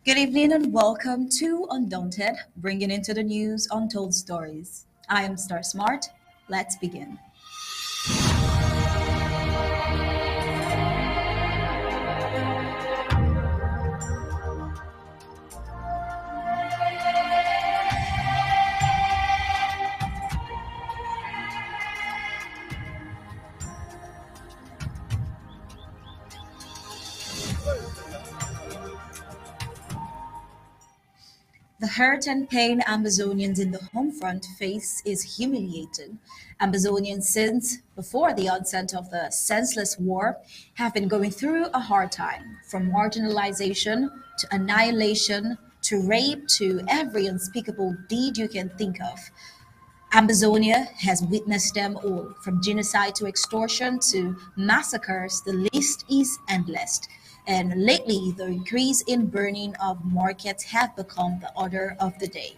Good evening and welcome to Undaunted, bringing into the news untold stories. I am Star Smart. Let's begin. The hurt and pain Amazonians in the home front face is humiliating. Amazonians, since before the onset of the senseless war, have been going through a hard time, from marginalization to annihilation to rape to every unspeakable deed you can think of. Amazonia has witnessed them all, from genocide to extortion to massacres. The list is endless. And lately, the increase in burning of markets have become the order of the day.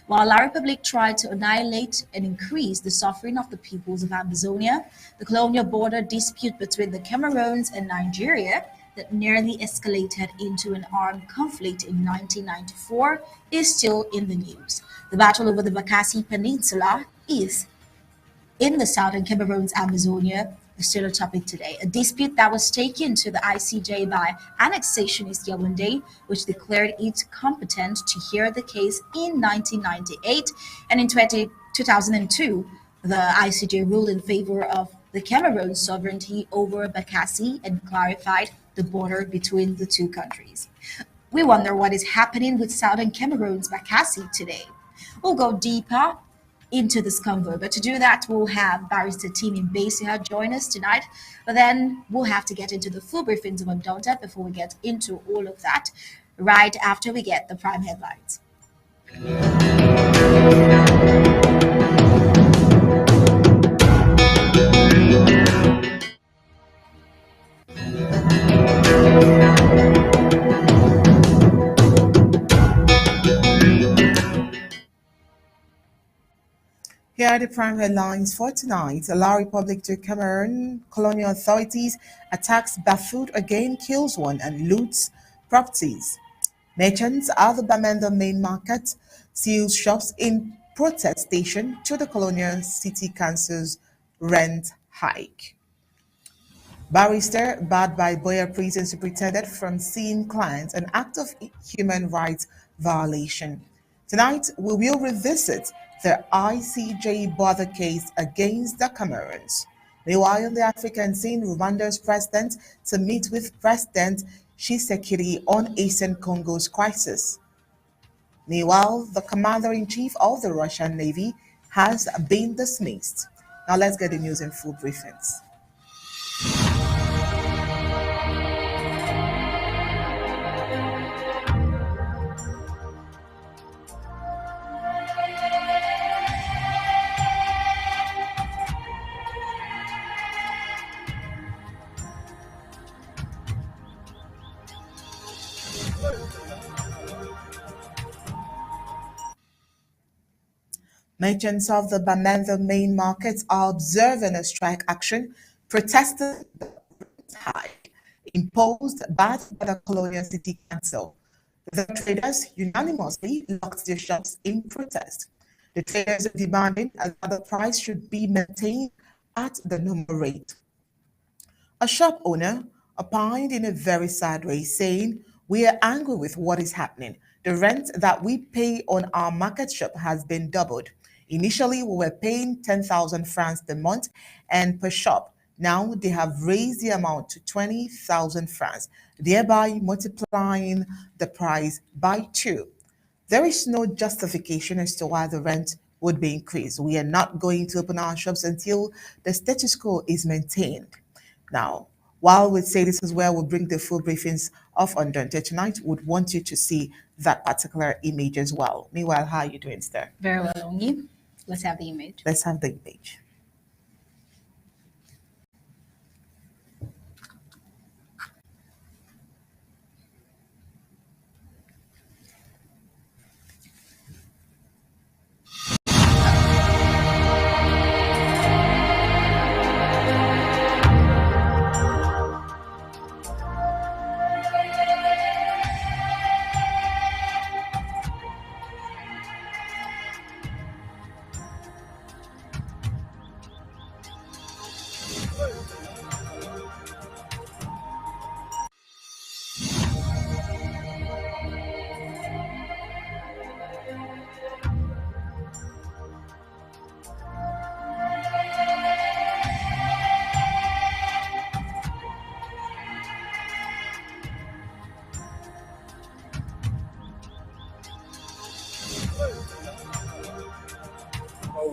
While our republic tried to annihilate and increase the suffering of the peoples of Amazonia, the colonial border dispute between the Cameroons and Nigeria that nearly escalated into an armed conflict in 1994 is still in the news. The battle over the Bakassi Peninsula is in the southern Cameroon's Amazonia is still a topic today. A dispute that was taken to the ICJ by annexationist Yaoundé, which declared it competent to hear the case in 1998, and in 2002, the ICJ ruled in favor of the Cameroon's sovereignty over Bakassi and clarified the border between the two countries. We wonder what is happening with southern Cameroon's Bakassi today. We'll go deeper into this convo, but to do that, we'll have Barrister Timi Basia join us tonight. But then we'll have to get into the full briefings of Undaunted before we get into all of that, right after we get the prime headlines. Here are the prime headlines for tonight. Allow Republic to Cameroon. Colonial authorities attacks Bafut again, kills one and loots properties. Merchants at the Bamenda main market seals shops in protestation to the Colonial City Council's rent hike. Barrister barred by Boyer Prison Superintendent from seeing clients, an act of human rights violation. Tonight, we will revisit the ICJ border case against the Cameroons. Meanwhile, in the African scene, Rwanda's president to meet with President Tshisekedi on Eastern Congo's crisis. Meanwhile, the commander-in-chief of the Russian Navy has been dismissed. Now let's get the news in full briefings. Merchants of the Bamenda main markets are observing a strike action protesting the rent hike imposed by the Colonial City Council. The traders unanimously locked their shops in protest. The traders are demanding that the price should be maintained at the normal rate. A shop owner opined in a very sad way, saying, "We are angry with what is happening. The rent that we pay on our market shop has been doubled. Initially, we were paying 10,000 francs per month and per shop. Now they have raised the amount to 20,000 francs, thereby multiplying the price by two. There is no justification as to why the rent would be increased. We are not going to open our shops until the status quo is maintained." Now, while we say this is where we bring the full briefings of Undaunted tonight, would want you to see that particular image as well. Meanwhile, how are you doing, Sir? Very well, Ongi. Let's have the image. Let's have the image.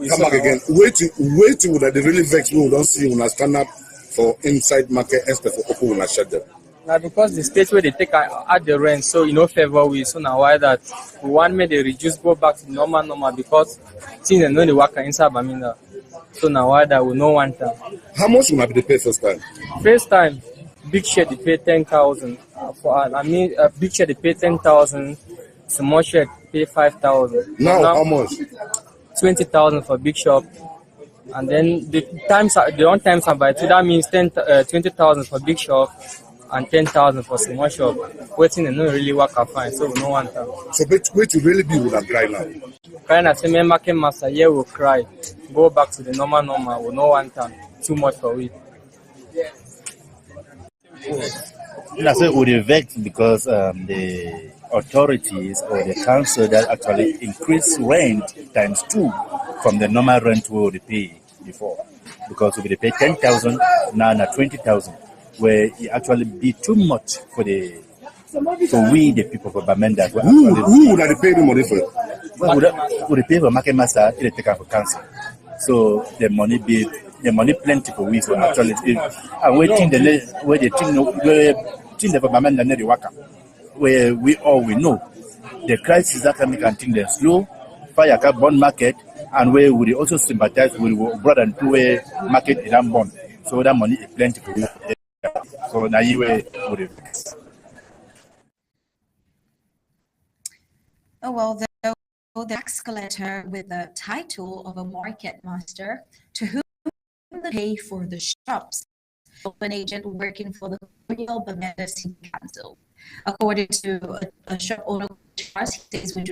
Come back again. Waiting that they really vex me. We don't see when I stand up for inside market, except for open when I shut them. Now because the state where they take at the rent, so favor we. So now why that we want me they reduce go back to normal because things they know they work inside Bamina. So now why that we no want them. How much will I be the pay first time? First time, big share they pay 10,000 for. Big share they pay 10,000. Small share pay 5,000. Now how much? 20,000 for big shop, and then the on times are by two. That means 20,000 for big shop and 10,000 for small shop. Waiting and not really work out fine, so we no want them. So wait to really be with a cry now. Crying at the market master, yeah, will cry. Go back to the normal. We no want them. Too much for it. That's why we vex because the authorities or the council that actually increase rent times 2 from the normal rent we would pay before. Because we pay 10,000 now 20,000, where it actually be too much for we the people for Bamenda. Who would have paid the money for? We pay for market master, they take out for council. So the money plenty for we. So actually, and waiting where the thing the Bamenda near the waka. Where we know the crisis that can think they're slow, fire cap bond market, and where we also sympathize with brother and two-way market in that bond. So that money is plenty for you. So now you would. Oh well, the tax collector with the title of a market master to whom they pay for the shops, an agent working for the Colonial Bamenda City Council. According to a shop owner, he says we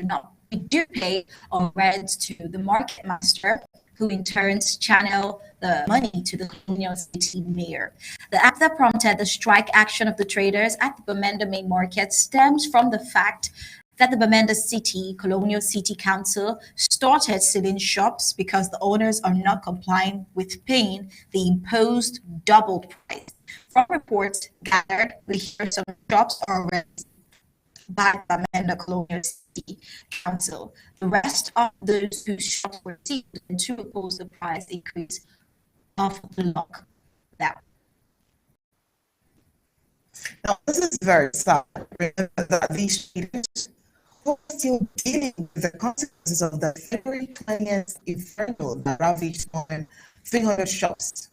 do pay our rent to the market master, who in turn channel the money to the Colonial City mayor. The act that prompted the strike action of the traders at the Bamenda main market stems from the fact that the Bamenda City Colonial City Council started selling shops because the owners are not complying with paying the imposed doubled price. From reports gathered, we hear some shops are already by Bamenda Colonial City Council. The rest of those whose shops were seized to oppose the price increase of the lockdown. Now, this is very sad. Remember that these traders who are still dealing with the consequences of the February 20th inferno that ravaged more than 300 shops,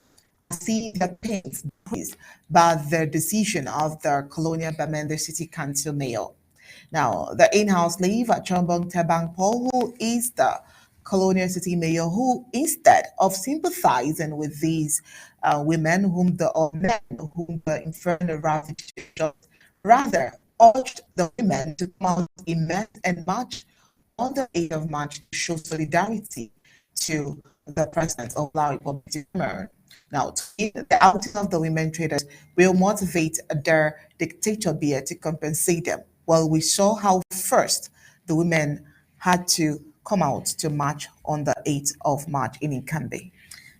see their pains increased by the decision of the Colonial Bamenda City Council mayor. Now, the in-house leave at Chombong Tabang Paul, who is the Colonial City mayor, who instead of sympathizing with these women whom men whom the inferno ravaged, rather urged the women to come out in and march on the 8th of March to show solidarity to the president of La Republic. Now, the outing of the women traders will motivate their dictator beer to compensate them. Well, we saw how first the women had to come out to march on the 8th of March in Ikambe.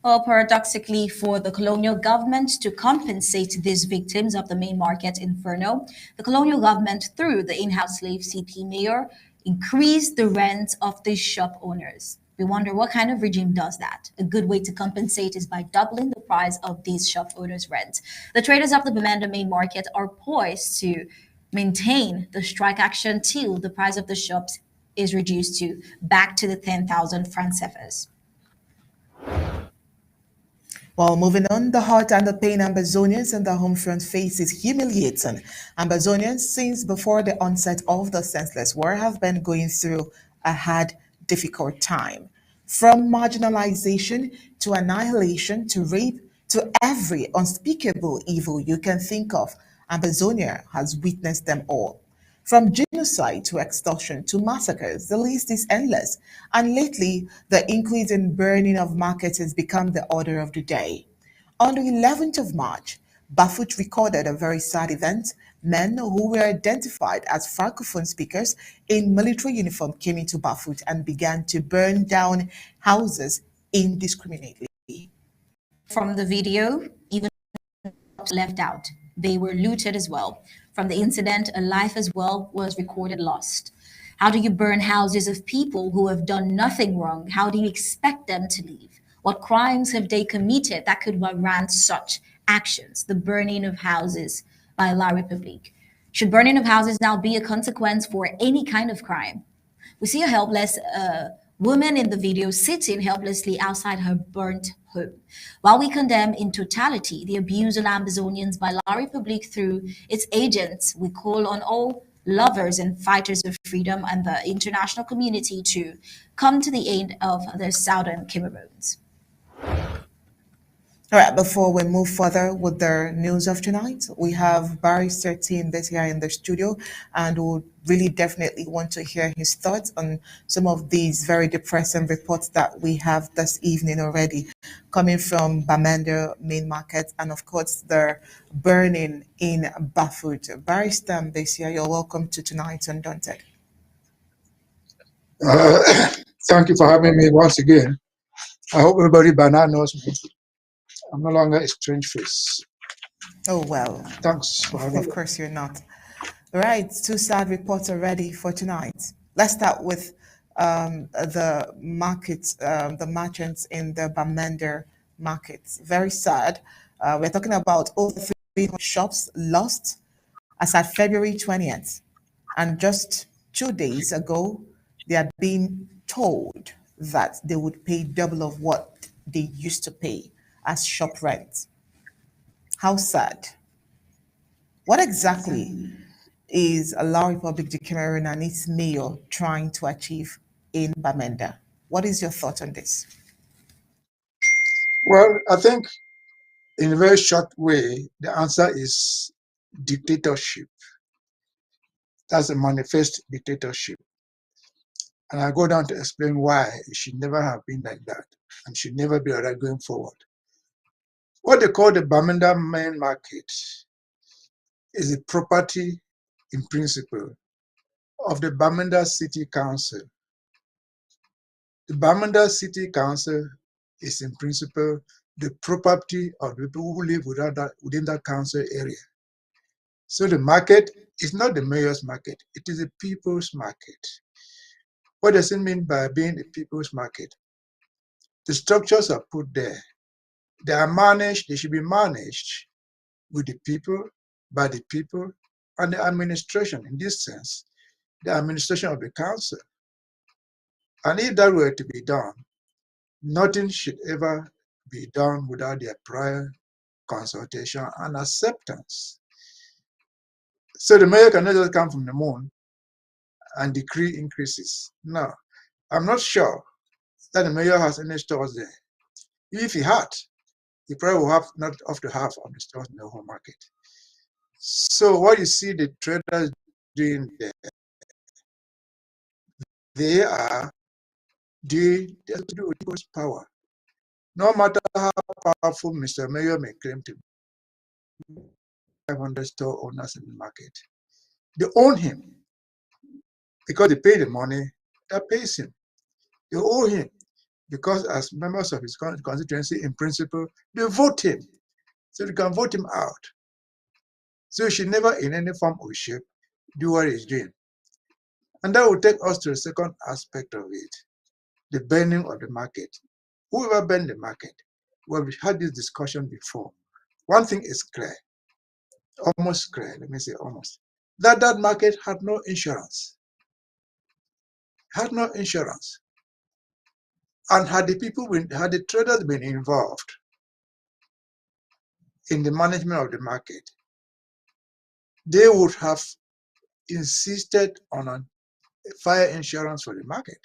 Well, paradoxically, for the colonial government to compensate these victims of the main market inferno, the colonial government, through the in-house slave CP mayor, increased the rent of these shop owners. We wonder what kind of regime does that. A good way to compensate is by doubling the price of these shop owners' rent. The traders of the Bamenda main market are poised to maintain the strike action till the price of the shops is reduced to back to the 10,000 francs CFAs. Well, moving on, the hurt and the pain Ambazonians and the home front face is humiliating. Ambazonians, since before the onset of the senseless war, have been going through a hard, difficult time. From marginalization to annihilation to rape to every unspeakable evil you can think of, Ambazonia has witnessed them all. From genocide to extortion to massacres, the list is endless. And lately, the increase in burning of markets has become the order of the day. On the 11th of March, Bafut recorded a very sad event. Men who were identified as Francophone speakers in military uniform came into Bafut and began to burn down houses indiscriminately. From the video, even left out. They were looted as well. From the incident, a life as well was recorded lost. How do you burn houses of people who have done nothing wrong? How do you expect them to leave? What crimes have they committed that could warrant such actions? The burning of houses by La Republique. Should burning of houses now be a consequence for any kind of crime? We see a helpless woman in the video sitting helplessly outside her burnt home. While we condemn in totality the abuse of Amazonians by La Republique through its agents, we call on all lovers and fighters of freedom and the international community to come to the aid of the southern Cameroons. All right, before we move further with the news of tonight, we have Barrister Team this here in the studio, and we really definitely want to hear his thoughts on some of these very depressing reports that we have this evening already, coming from Bamenda main market, and of course the burning in Bafut. Barrister this year, you're welcome to Tonight Undaunted. Thank you for having me once again. I hope everybody by now knows me. I'm no longer a strange face. Oh, well, Thanks for having me. of course you're not. All right, two sad reports already for tonight. Let's start with the markets, the merchants in the Bamenda markets. Very sad. We're talking about over 300 shops lost as at February 20th. And just 2 days ago, they had been told that they would pay double of what they used to pay as shop rent. How sad. What exactly is La Republic de Cameroon and its mayor trying to achieve in Bamenda? What is your thought on this? Well, I think in a very short way, the answer is dictatorship. That's a manifest dictatorship. And I go down to explain why it should never have been like that and should never be like that going forward. What they call the Bamenda main market is a property in principle of the Bamenda City Council. The Bamenda City Council is in principle the property of the people who live within that council area. So the market is not the mayor's market, it is a people's market. What does it mean by being a people's market? The structures are put there. They are managed, they should be managed with the people, by the people, and the administration, in this sense, the administration of the council. And if that were to be done, nothing should ever be done without their prior consultation and acceptance. So the mayor cannot just come from the moon and decree increases. No, I'm not sure that the mayor has any stores there. If he had, he probably will have not up to half of the stores in the whole market. So what you see the traders doing there, they are doing to do with people's power. No matter how powerful Mr. Mayor may claim to be, 500 store owners in the market, they own him because they pay the money that pays him. They owe him because as members of his constituency, in principle, they vote him. So they can vote him out. So he should never in any form or shape do what he's doing. And that will take us to the second aspect of it, the burning of the market. Whoever burned the market, well, we've had this discussion before. One thing is clear, almost clear, let me say almost, that that market had no insurance. Had no insurance. And had the traders been involved in the management of the market, they would have insisted on a fire insurance for the market.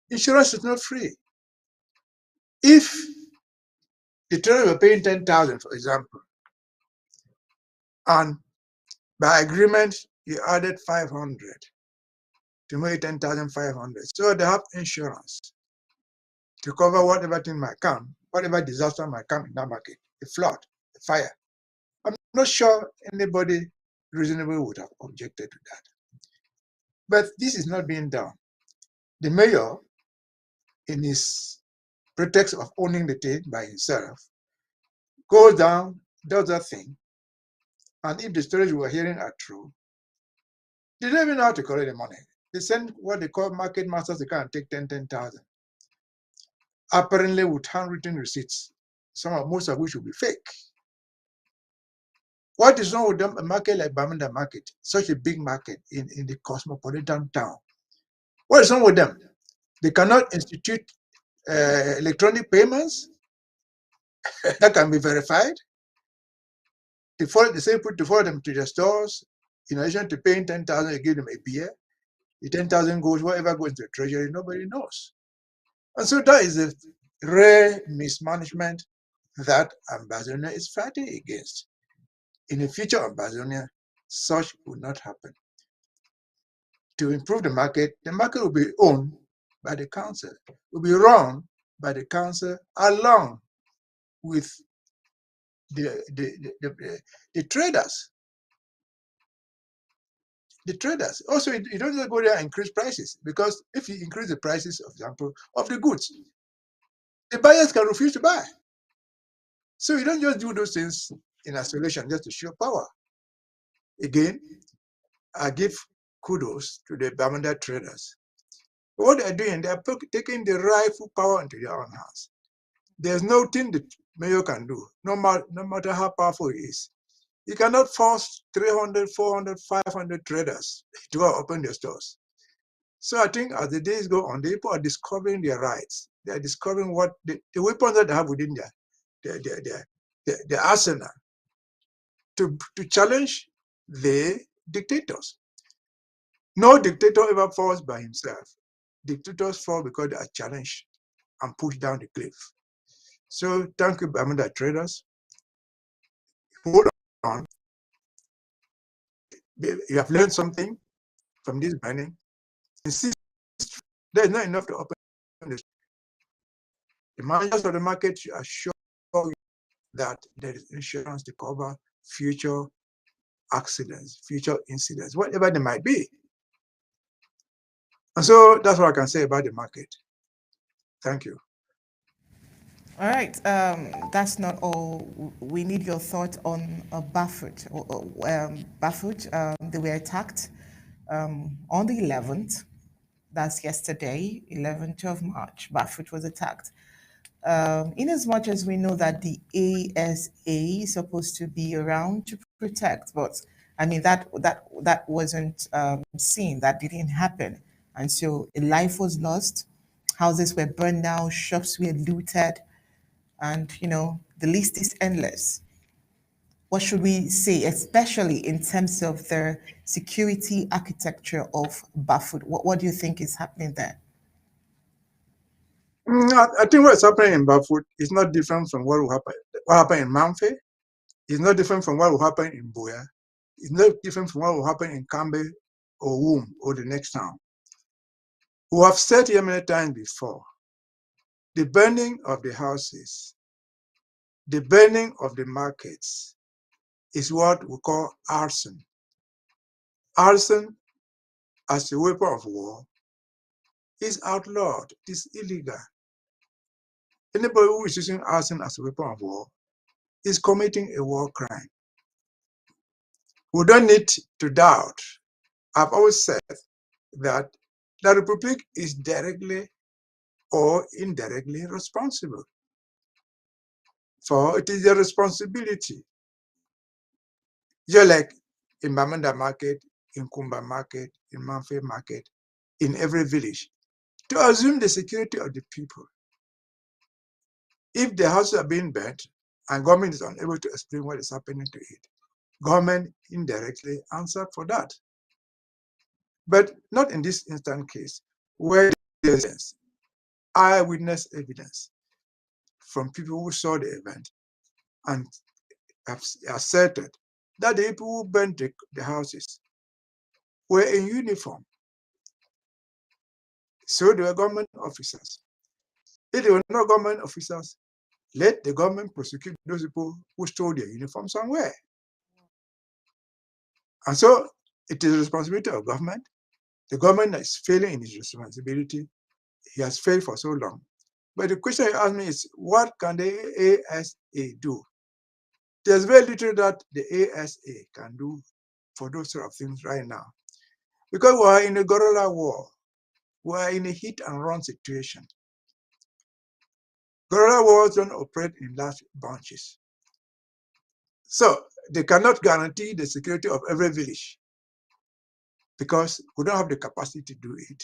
Insurance is not free. If the traders were paying 10,000, for example, and by agreement you added 500 to make 10,500, so they have insurance to cover whatever thing might come, whatever disaster might come in that market, a flood, a fire. I'm not sure anybody reasonable would have objected to that. But this is not being done. The mayor, in his pretext of owning the thing by himself, goes down, does that thing, and if the stories we were hearing are true, they don't even know how to collect the money. They send what they call market masters, they can take 10,000. Apparently with handwritten receipts, most of which will be fake. What is wrong with them? A market like Bamenda Market, such a big market in the cosmopolitan town. What is wrong with them? They cannot institute electronic payments that can be verified. They say put to follow them to the stores. In addition to paying 10,000, you give them a beer. The 10,000 goes, whatever goes to the treasury, nobody knows. And so that is a rare mismanagement that Ambazonia is fighting against. In the future of Ambazonia, such will not happen. To improve the market will be owned by the council, will be run by the council along with the traders. The traders. Also, you don't just go there and increase prices, because if you increase the prices, for example, of the goods, the buyers can refuse to buy. So you don't just do those things in isolation just to show power. Again, I give kudos to the Bamenda traders. What they're doing, they're taking the rightful power into their own hands. There's nothing the mayor can do, no matter how powerful he is. You cannot force 300, 400, 500 traders to go open their stores. So I think as the days go on, the people are discovering their rights. They are discovering what the weapons that they have within their arsenal to challenge the dictators. No dictator ever falls by himself. Dictators fall because they are challenged and pushed down the cliff. So thank you, Bamenda traders. Hold on. You have learned something from this mining. There is not enough to open this. The managers of the market should assure you that there is insurance to cover future accidents, future incidents, whatever they might be. And so that's what I can say about the market. Thank you. All right, that's not all. We need your thought on Bafut. Bafut, they were attacked on the 11th. That's yesterday, 11th of March. Bafut was attacked. In as much as we know that the ASA is supposed to be around to protect, but I mean that wasn't seen. That didn't happen, and so a life was lost. Houses were burned down, shops were looted, and the list is endless. What should we say, especially in terms of the security architecture of Bafut? What do you think is happening there? I think what's happening in Bafut is not different from what happened in Mamfe. It's not different from what will happen in Boya. It's not different from what will happen in Kambe or Womb or the next town. We have said here many times before, the burning of the houses, the burning of the markets is what we call arson. Arson as a weapon of war is outlawed, it is illegal. Anybody who is using arson as a weapon of war is committing a war crime. We don't need to doubt. I've always said that the Republic is directly or indirectly responsible. For it is their responsibility. Just like in Bamenda Market, in Kumba Market, in Manfe Market, in every village, to assume the security of the people. If the houses are being burnt and government is unable to explain what is happening to it, government indirectly answered for that. But not in this instant case, where there's eyewitness evidence from people who saw the event and have asserted that the people who burnt the houses were in uniform. So they were government officers. If they were not government officers, let the government prosecute those people who stole their uniform somewhere. And so it is the responsibility of government. The government is failing in its responsibility. He has failed for so long. But the question you ask me is, what can the ASA do? There's very little that the ASA can do for those sort of things right now. Because we are in a guerrilla war. We are in a hit and run situation. Guerrilla wars don't operate in large bunches. So they cannot guarantee the security of every village because we don't have the capacity to do it.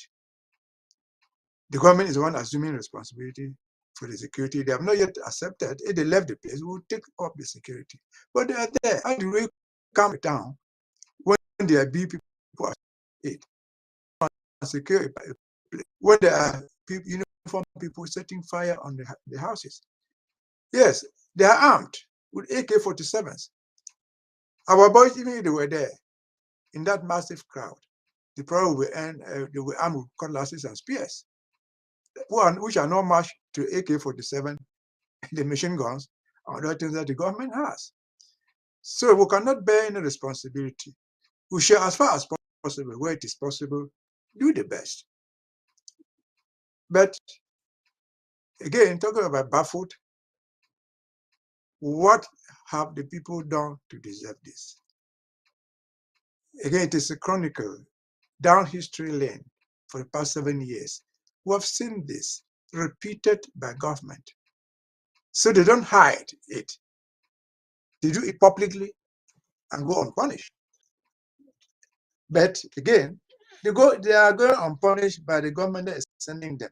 The government is the one assuming responsibility for the security. They have not yet accepted. If they left the place, we will take up the security. But they are there. How do we calm it down when there are people are it? Secure when there are people, uniformed people setting fire on the houses. Yes, they are armed with AK-47s. Our boys, even if they were there in that massive crowd, they probably they were armed with cutlasses and spears, which are not matched to AK-47, the machine guns, and other things that the government has. So we cannot bear any responsibility. We should, as far as possible, where it is possible, do the best. But again, talking about Bafut, what have the people done to deserve this? Again, it is a chronicle down history lane for the past 7 years. We have seen this repeated by government. So they don't hide it. They do it publicly and go unpunished. But again, they are going unpunished by the government that is sending them.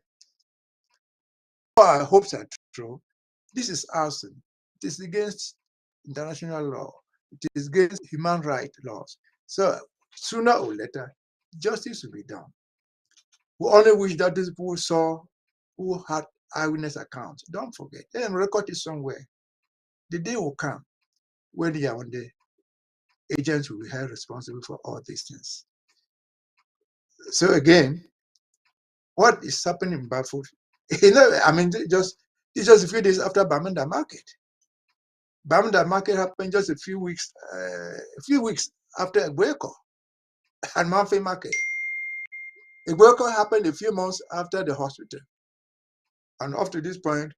Our hopes are true. This is arson. It is against international law. It is against human rights laws. So sooner or later, justice will be done. We only wish that these people saw who had eyewitness accounts. Don't forget, and record it somewhere. The day will come when the agents will be held responsible for all these things. So again, what is happening in Bafut? I mean, just a few days after Bamenda Market. Bamenda Market happened just a few weeks after Egueko and Manfe Market. Egueko happened a few months after the hospital. And up to this point,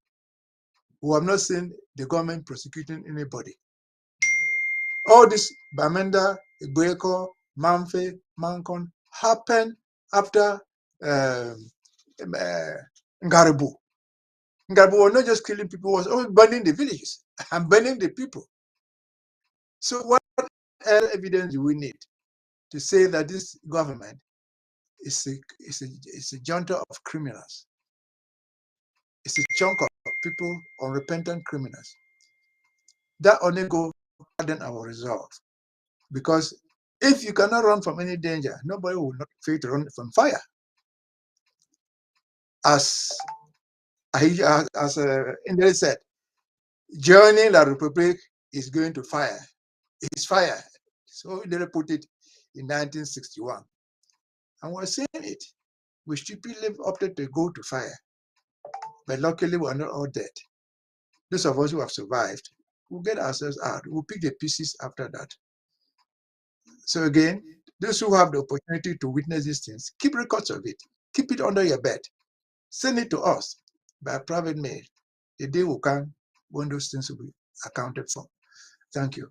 we have not seen the government prosecuting anybody. All this Bamenda, Egueko, Manfe, Mancon happened after Ngaribu. Ngaribu was not just killing people, was also burning the villages and burning the people. So what evidence do we need to say that this government is a junta of criminals? It's a chunk of people, unrepentant criminals. That only go harden our resolve. Because if you cannot run from any danger, nobody will not fail to run from fire. As Indra said, joining La Republique is going to fire. It's fire. So they put it in 1961. And we're saying it. We stupidly opted to go to fire. But luckily, we're not all dead. Those of us who have survived, we'll get ourselves out. We'll pick the pieces after that. So again, those who have the opportunity to witness these things, keep records of it. Keep it under your bed. Send it to us by private mail. The day will come when those things will be accounted for. Thank you.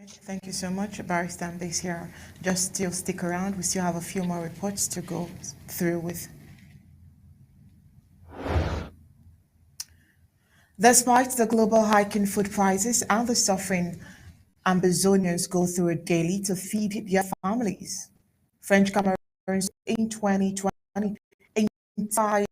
Thank you so much, Barrister Mbase here. Just still stick around. We still have a few more reports to go through with. Despite the global hike in food prices and the suffering Ambazonians go through daily to feed their families, French Cameroons in 2020 inside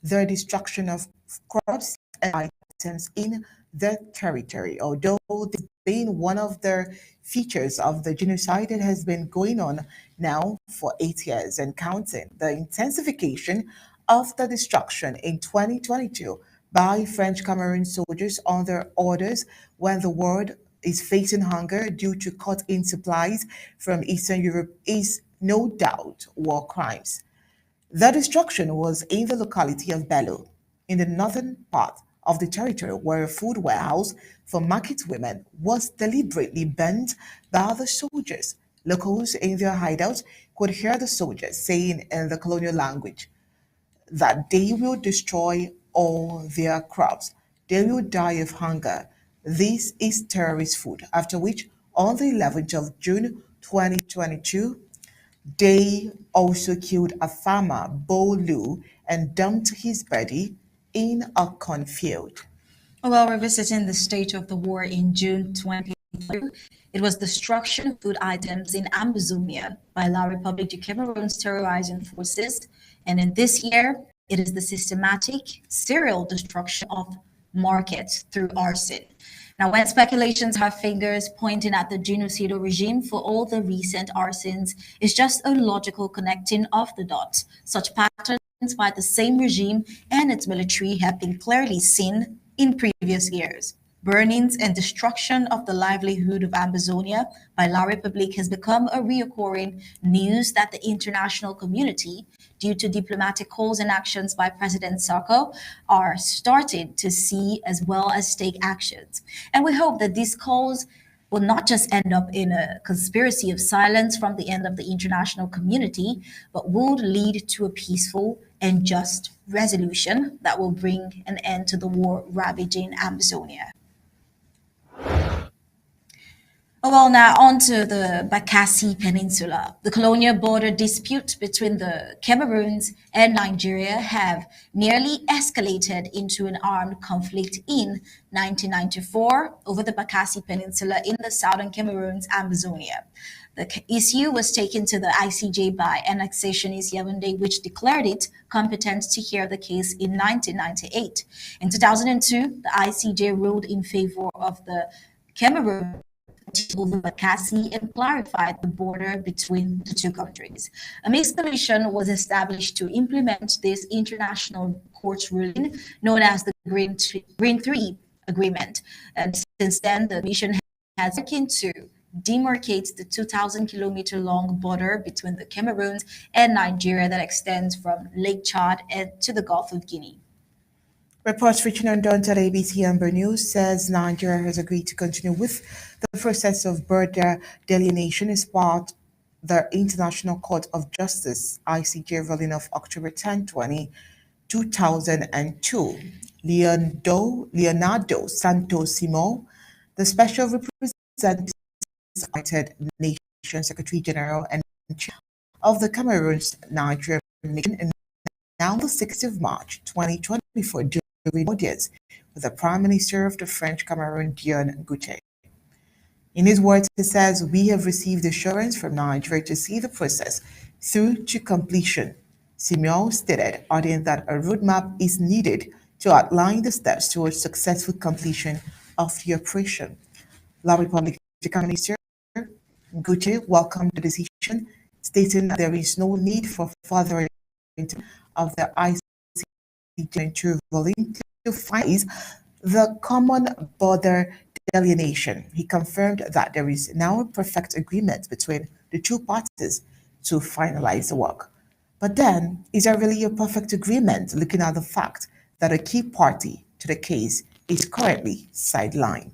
the destruction of crops and items in their territory. Although this has been one of the features of the genocide that has been going on now for 8 years and counting, the intensification of the destruction in 2022 by French Cameroon soldiers on their orders when the world is facing hunger due to cut in supplies from Eastern Europe is no doubt war crimes. The destruction was in the locality of Bello, in the northern part of the territory where a food warehouse for market women was deliberately burned by the soldiers. Locals in their hideouts could hear the soldiers saying in the colonial language that they will destroy all their crops. They will die of hunger. This is terrorist food. After which, on the 11th of June 2022, They also killed a farmer, Bolu, and dumped his body in a cornfield. Well, revisiting the state of the war in June 2022, it was destruction of food items in Ambazonia by La République du Cameroon's terrorizing forces. And in this year, it is the systematic serial destruction of markets through arson. Now, when speculations have fingers pointing at the genocidal regime for all the recent arsons, it's just a logical connecting of the dots. Such patterns by the same regime and its military have been clearly seen in previous years. Burnings and destruction of the livelihood of Amazonia by La République has become a recurring news that the international community, due to diplomatic calls and actions by President Sarko, are starting to see as well as take actions. And we hope that these calls will not just end up in a conspiracy of silence from the end of the international community, but will lead to a peaceful and just resolution that will bring an end to the war ravaging Amazonia. Oh, well, now on to the Bakassi Peninsula. The colonial border dispute between the Cameroons and Nigeria have nearly escalated into an armed conflict in 1994 over the Bakassi Peninsula in the southern Cameroon's Amazonia. The issue was taken to the ICJ by annexationist Yaoundé, which declared it competent to hear the case in 1998. In 2002, the ICJ ruled in favor of the Cameroon over Bakassi and clarified the border between the two countries. A mixed commission was established to implement this international court ruling known as the Green 3 Agreement. And since then, the mission has working to demarcate the 2,000-kilometer long border between the Cameroons and Nigeria that extends from Lake Chad and to the Gulf of Guinea. Reports reaching on Dawn at ABC Amber News says Nigeria has agreed to continue with the process of border delineation as part of the International Court of Justice (ICJ) ruling of October 10, 2002. Leonardo Santos Simão, the special representative United Nations Secretary General and Chair of the Cameroon's Nigeria mission, announced the 6th of March 2024 during audience with the Prime Minister of the French Cameroon, Dion Goutet. In his words, he says, "We have received assurance from Nigeria to see the process through to completion." Simeo stated, adding that a roadmap is needed to outline the steps towards successful completion of the operation. La République Minister Goutet welcomed the decision, stating that there is no need for further of the ICJ ruling to finalize the common border delineation. He confirmed that there is now a perfect agreement between the two parties to finalize the work. But then, is there really a perfect agreement looking at the fact that a key party to the case is currently sidelined?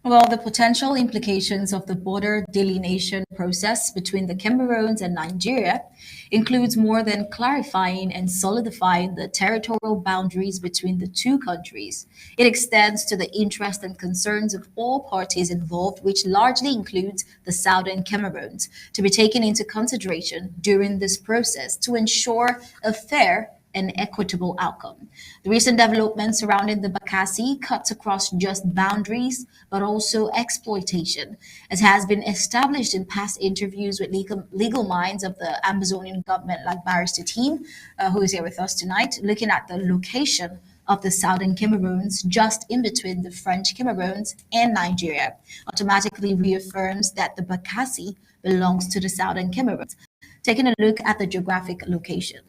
Well, the potential implications of the border delineation process between the Cameroons and Nigeria includes more than clarifying and solidifying the territorial boundaries between the two countries. It extends to the interests and concerns of all parties involved, which largely includes the southern Cameroons, to be taken into consideration during this process to ensure a fair and equitable outcome. The recent developments surrounding the Bakassi cuts across just boundaries, but also exploitation, as has been established in past interviews with legal minds of the Amazonian government, like Barrister Team, who is here with us tonight, looking at the location of the southern Cameroons just in between the French Cameroons and Nigeria, automatically reaffirms that the Bakassi belongs to the southern Cameroons. Taking a look at the geographic location.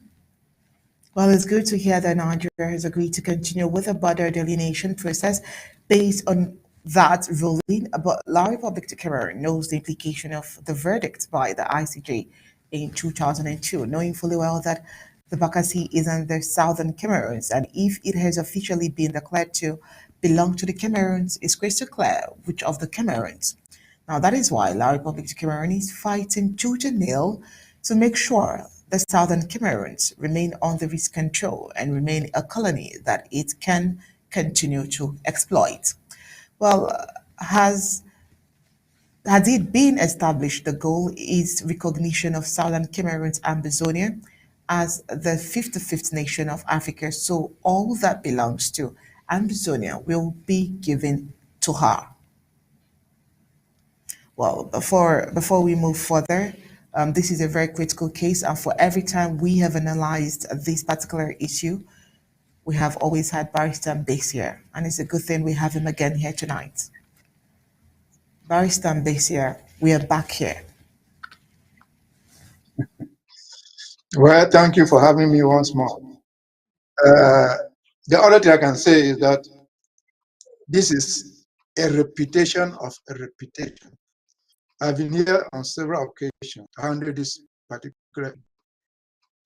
Well, it's good to hear that Nigeria has agreed to continue with the border delineation process based on that ruling, but La République du Cameroon knows the implication of the verdict by the ICJ in 2002, knowing fully well that the Bakassi is in the southern Cameroons, and if it has officially been declared to belong to the Cameroons, it's crystal clear which of the Cameroons. Now, that is why La République du Cameroon is fighting tooth and nail to make sure the southern Cameroons remain under its control and remain a colony that it can continue to exploit. Well, has Has it been established the goal is recognition of Southern Cameroon's Ambazonia as the 55th nation of Africa, so all that belongs to Ambazonia will be given to her. Well, before we move further, this is a very critical case, and for every time we have analyzed this particular issue, we have always had Barrister Mbase here, and it's a good thing we have him again here tonight. Barrister Mbase here, we are back here. Well, thank you for having me once more. The other thing I can say is that this is a reputation of a reputation. I've been here on several occasions to handle this particular.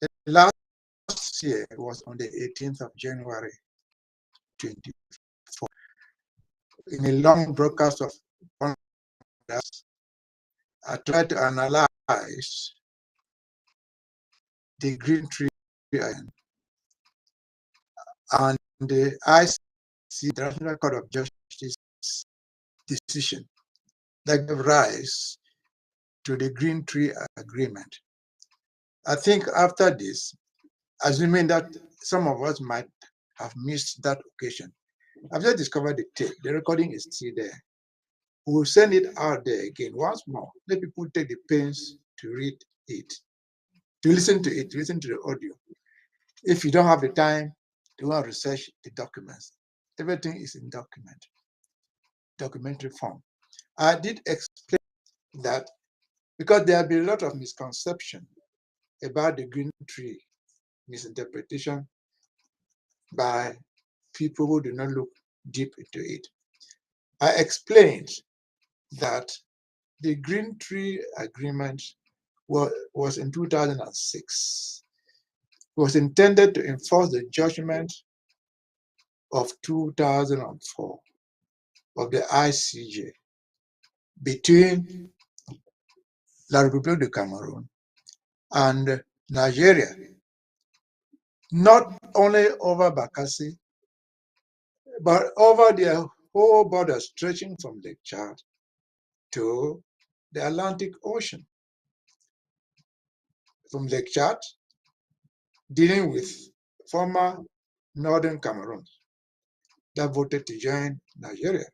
The last year was on the 18th of January 24. In a long broadcast of 1 hour, I tried to analyze the Green Tree Island and the IC, International Court of Justice decision that gave rise to the Green Tree Agreement. I think after this, assuming that some of us might have missed that occasion, I've just discovered the tape. The recording is still there. We'll send it out there again once more. Let people take the pains to read it, to listen to it, to listen to the audio. If you don't have the time to go and research the documents, everything is in documentary form. I did explain that because there have been a lot of misconception about the Green Tree, misinterpretation by people who do not look deep into it. I explained that the Green Tree Agreement was in 2006. It was intended to enforce the judgment of 2004 of the ICJ between La République du Cameroon and Nigeria, not only over Bakassi, but over their whole border stretching from Lake Chad to the Atlantic Ocean. From Lake Chad, dealing with former Northern Cameroon that voted to join Nigeria.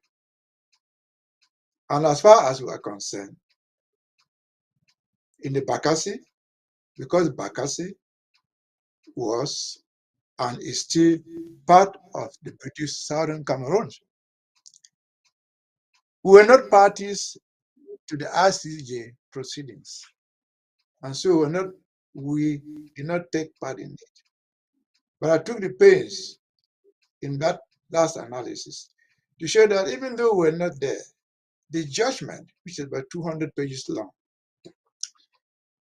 And as far as we are concerned, in the Bakassi, because Bakassi was and is still part of the British Southern Cameroon, we were not parties to the ICJ proceedings. And so we did not take part in it. But I took the pains in that last analysis to show that even though we're not there, the judgment, which is about 200 pages long,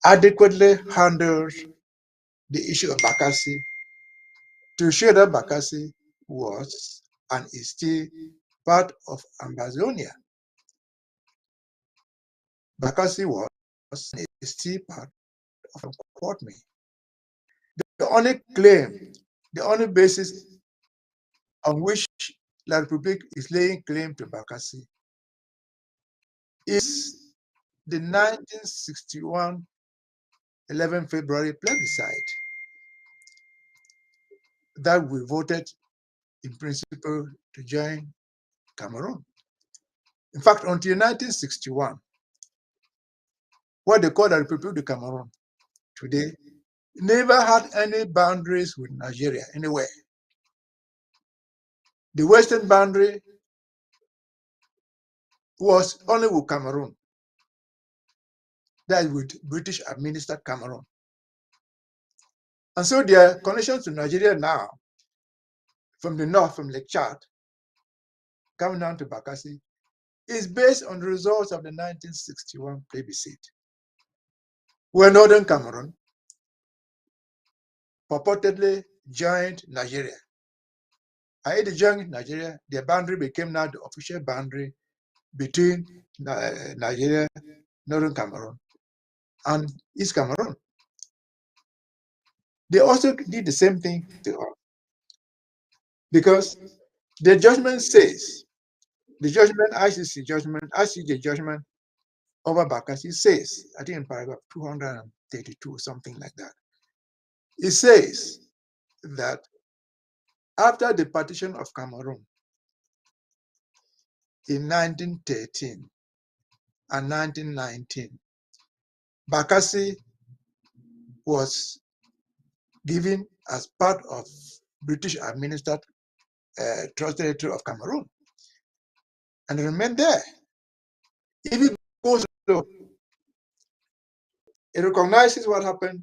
adequately handled the issue of Bakassi to show that Bakassi was and is still part of Ambazonia. Bakassi was and is still part of Kwame. The only claim, the only basis on which La République is laying claim to Bakassi is the 1961 11 February plebiscite that we voted in principle to join Cameroon. In fact, until 1961, what they call the Republic of Cameroon today never had any boundaries with Nigeria anywhere. The western boundary was only with Cameroon, that is with British administered Cameroon. And so their connection to Nigeria now, from the north, from Lake Chad, coming down to Bakassi, is based on the results of the 1961 plebiscite, where Northern Cameroon purportedly joined Nigeria. They joined Nigeria, their boundary became now the official boundary between Nigeria, Northern Cameroon, and East Cameroon. They also did the same thing to us, because the judgment says, the judgment, ICC judgment, ICJ judgment over Bakassi says, I think in paragraph 232, something like that, it says that after the partition of Cameroon in 1913 and 1919, Bakassi was given as part of British administered Trust Territory of Cameroon and remained there. If it goes low, it recognizes what happened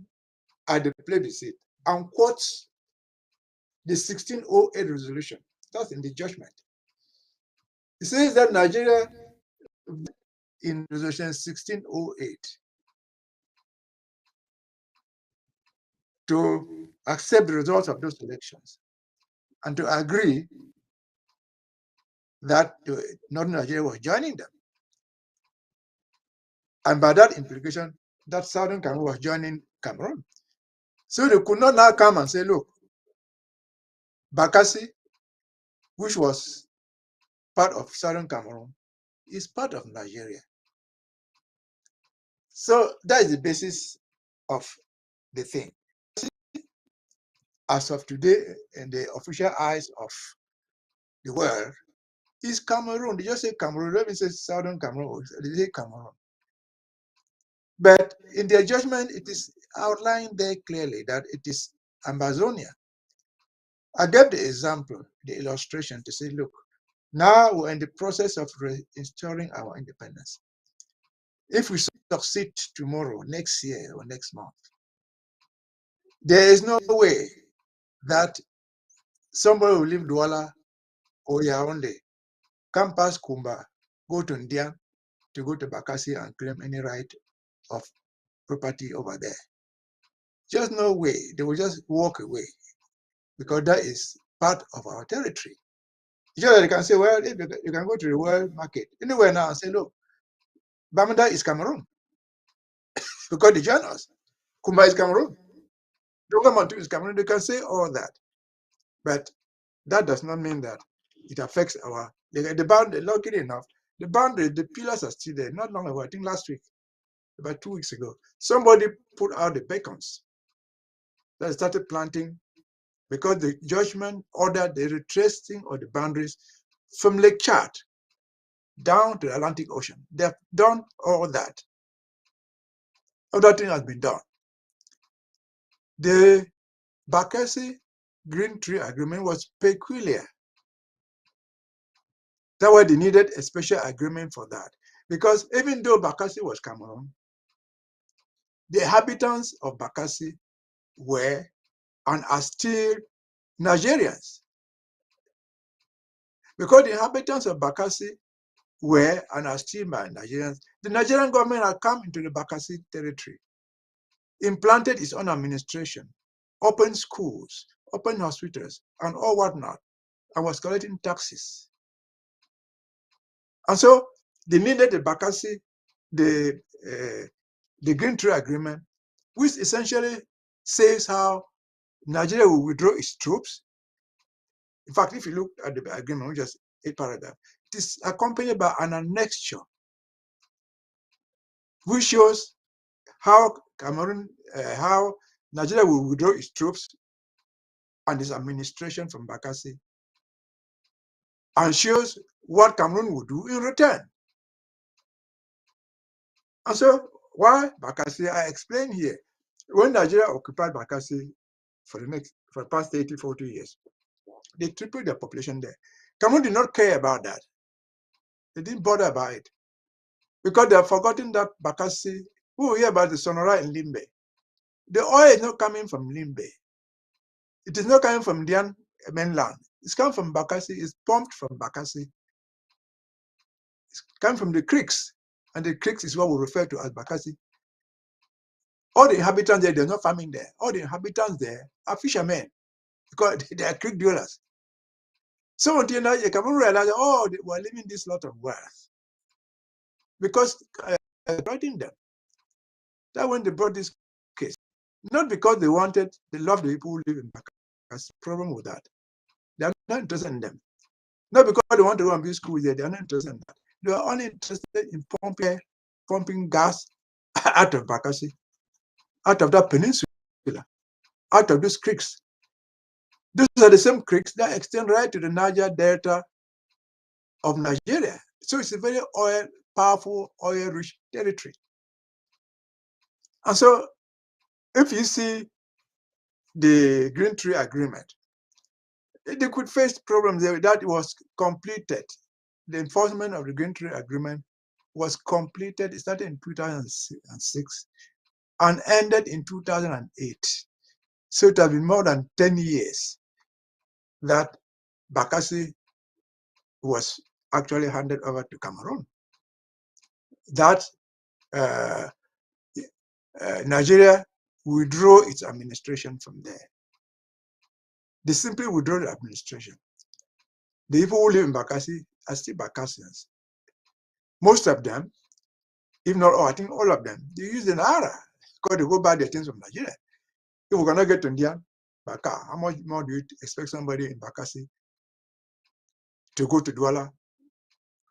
at the plebiscite and quotes the 1608 resolution. That's in the judgment. It says that Nigeria, in resolution 1608, to accept the results of those elections and to agree that Northern Nigeria was joining them. And by that implication, that Southern Cameroon was joining Cameroon. So they could not now come and say, look, Bakassi, which was part of Southern Cameroon, is part of Nigeria. So that is the basis of the thing. As of today, in the official eyes of the world, is Cameroon. They just say Cameroon. Let me say Southern Cameroon. They say Cameroon. But in their judgment, it is outlined there clearly that it is Amazonia. I gave the example, the illustration to say, look, now we're in the process of restoring our independence. If we succeed tomorrow, next year, or next month, there is no way that somebody who live Douala or Yaoundé come past Kumba, go to India to go to Bakassi and claim any right of property over there. Just no way. They will just walk away because that is part of our territory. Just they can say, well, if you can go to the world market anywhere now and say, look, Bamenda is Cameroon because they join us. Kumba is Cameroon. Dogamantu is Cameroon. They can say all that. But that does not mean that it affects our, the boundary, luckily enough, the boundary, the pillars are still there. Not long ago, I think last week, about 2 weeks ago, somebody put out the beacons that started planting because the judgment ordered the retracing of the boundaries from Lake Chad down to the Atlantic Ocean. They have done all that. All that thing has been done. The Bakassi Green Tree Agreement was peculiar. That's why they needed a special agreement for that. Because even though Bakassi was Cameroon, the inhabitants of Bakassi were and are still Nigerians. Because the inhabitants of Bakassi were and are still Nigerians, the Nigerian government had come into the Bakassi territory, implanted its own administration, opened schools, opened hospitals, and all whatnot, and was collecting taxes. And so they needed the Bakassi, the Green Tree Agreement, which essentially says how Nigeria will withdraw its troops. In fact, if you look at the agreement, which is a paragraph, it is accompanied by an annexure, which shows how how Nigeria will withdraw its troops and its administration from Bakassi, and shows what Cameroon will do in return. And so, why Bakassi? I explained here. When Nigeria occupied Bakassi for the past 30, 40 years, they tripled their population there. Cameroon did not care about that. They didn't bother about it because they have forgotten that Bakassi, who hear about the Sonora in Limbe. The oil is not coming from Limbe. It is not coming from Indian mainland. It's coming from Bakassi. It's pumped from Bakassi. It's coming from the creeks, and the creeks is what we refer to as Bakassi. All the inhabitants there, they're not farming there. All the inhabitants there are fishermen because they are creek dwellers. So until now, you can realize, oh, they were living this lot of wealth because writing them. That when they brought this case, not because they loved the people who live in Bakassi. Problem with that. They are not interested in them. Not because they want to go and build schools there. They are not interested in that. They are only interested in pumping pumping gas out of Bakassi, out of that peninsula, out of these creeks. These are the same creeks that extend right to the Niger Delta of Nigeria. So it's a very powerful, oil-rich territory. And so if you see the Green Tree Agreement, they could face problems there. That was completed. The enforcement of the Green Tree Agreement was completed. It started in 2006 and ended in 2008. So it has been more than 10 years that Bakassi was actually handed over to Cameroon. That Nigeria withdrew its administration from there. They simply withdrew the administration. The people who live in Bakassi are still Bakassians. Most of them, if not all, I think all of them, they use the Naira because they go buy their things from Nigeria. If we cannot get to Indian, Baka, how much more do you expect somebody in Bakassi to go to Douala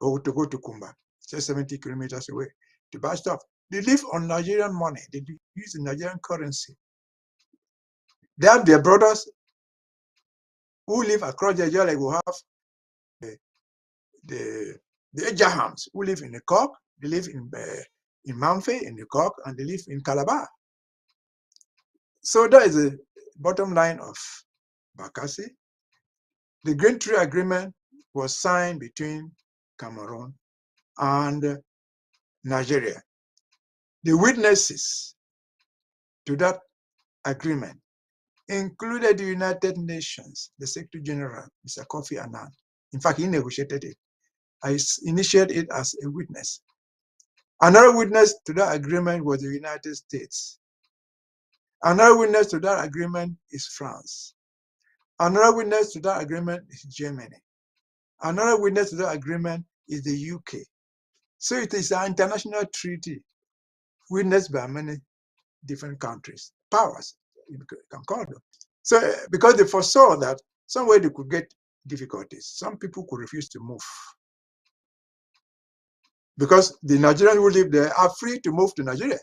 or to go to Kumba, just 70 kilometers away, to buy stuff? They live on Nigerian money. They use the Nigerian currency. They have their brothers who live across the Nigeria. Like we have the Ejahams who live in the Cork. They live in Mamfe, in the Cork, and they live in Calabar. So that is the bottom line of Bakassi. The Green Tree Agreement was signed between Cameroon and Nigeria. The witnesses to that agreement included the United Nations, the Secretary General, Mr. Kofi Annan. In fact, he negotiated it. I initiated it as a witness. Another witness to that agreement was the United States. Another witness to that agreement is France. Another witness to that agreement is Germany. Another witness to that agreement is the UK. So it is an international treaty witnessed by many different countries, powers, you can call them. So because they foresaw that somewhere they could get difficulties, some people could refuse to move. Because the Nigerians who live there are free to move to Nigeria.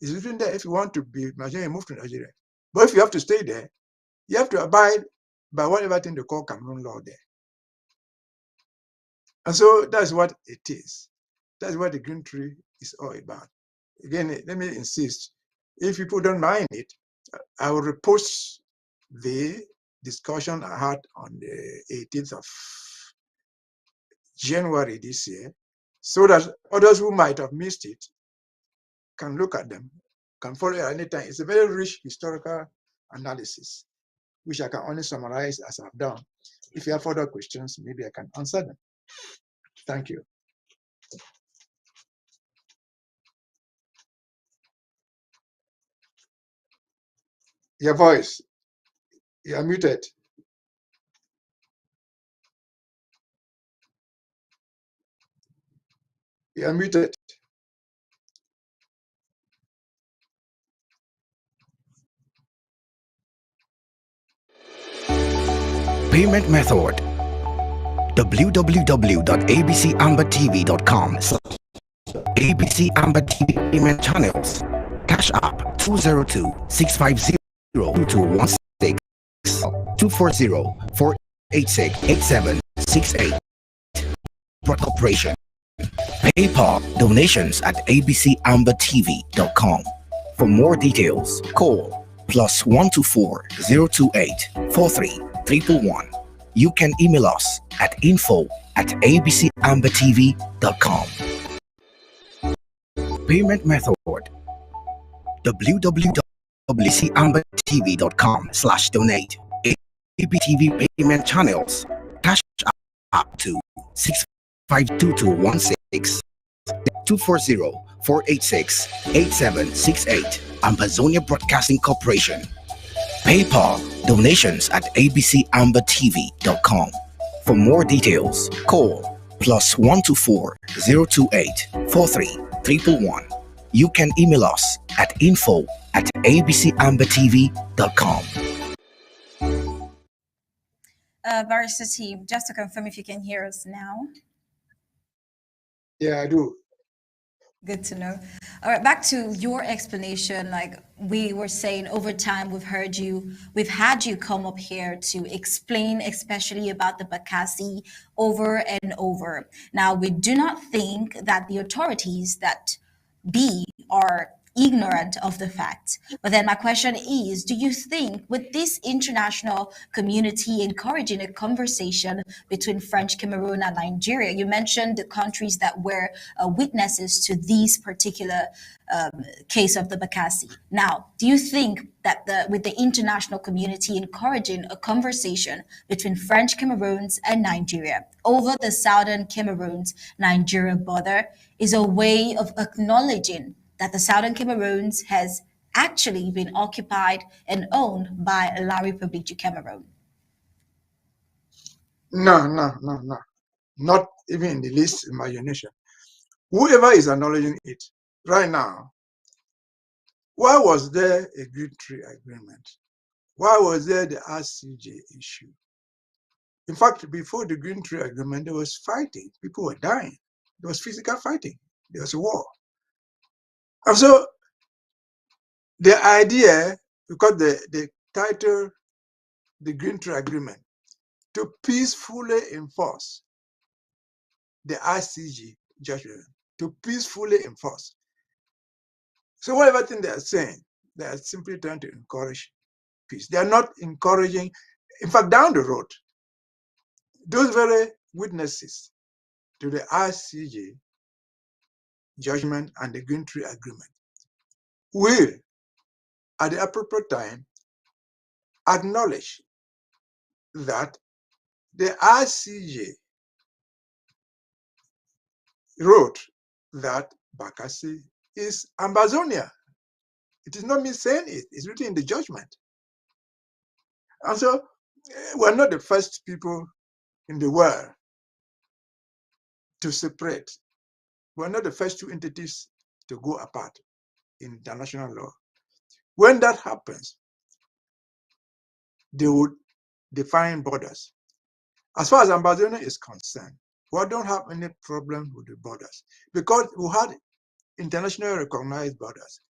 It's written there, if you want to be Nigerian, move to Nigeria. But if you have to stay there, you have to abide by whatever thing they call Cameroon law there. And so that's what it is. That's what the Green Tree is all about. Again, let me insist, if people don't mind it, I will repost the discussion I had on the 18th of January this year, so that others who might have missed it can look at them, can follow it at any time. It's a very rich historical analysis, which I can only summarize as I've done. If you have further questions, maybe I can answer them. Thank you. Your voice, you are muted. You are muted. Payment method: www.abcambertv.com. ABC Amber TV payment channels: Cash App 202-650-2216, 240-486-8768. Corporation. PayPal donations at abcambertv.com. For more details, call +124 028 43 311. You can email us at info@abcambertv.com. Payment method: www.abcambertv.com/donate. ABTV payment channels: Cash App to 6522216, 240-486-8768. Amazonia Broadcasting Corporation. PayPal donations at abcambertv.com. For more details, call +124 028 43 311. You can email us at info@abcambertv.com. Barrister team, just to confirm if you can hear us now. Yeah, I do. Good to know. All right, back to your explanation. Like we were saying, over time, we've had you come up here to explain, especially about the Bakassi, over and over. Now, we do not think that the authorities that be are ignorant of the fact. But then my question is, do you think with this international community encouraging a conversation between French, Cameroon, and Nigeria, you mentioned the countries that were witnesses to these particular case of the Bakassi. Now, do you think that with the international community encouraging a conversation between French Cameroons and Nigeria over the southern Cameroons Nigeria border is a way of acknowledging that the southern Cameroons has actually been occupied and owned by La République du Cameroon? No, no, no, no. Not even in the least imagination. Whoever is acknowledging it right now, why was there a Green Tree Agreement? Why was there the RCJ issue? In fact, before the Green Tree Agreement, there was fighting. People were dying. There was physical fighting. There was a war. And so the idea, because the title, the Green Tree Agreement, to peacefully enforce the RCG judgment, to peacefully enforce. So whatever thing they are saying, they are simply trying to encourage peace. They are not encouraging, in fact, down the road, those very witnesses to the RCG judgment and the Green Tree Agreement will, at the appropriate time, acknowledge that the RCJ wrote that Bakassi is Ambazonia. It is not me saying it, it's written in the judgment. And so we're not the first people in the world to separate. We're not the first two entities to go apart in international law. When that happens, they would define borders. As far as Ambazonia is concerned, we don't have any problem with the borders because we had internationally recognized borders,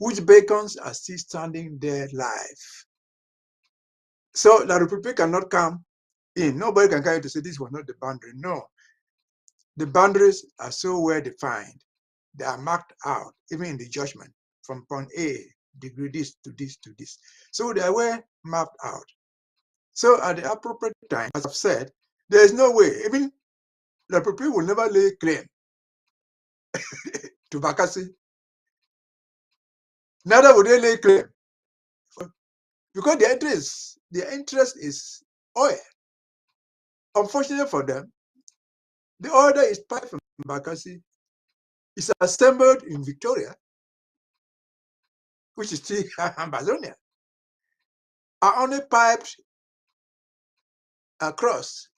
which beacons are still standing there live. So La République cannot come in. Nobody can come to say this was not the boundary. No. The boundaries are so well defined. They are marked out, even in the judgment, from point A, degree this to this to this. So they were mapped out. So at the appropriate time, as I've said, there is no way, even La République will never lay claim to Bakassi. Neither would they lay claim. Because their interest is oil. Unfortunately for them, the oil that is piped from Bakassi is assembled in Victoria, which is still Ambazonia, are only piped across.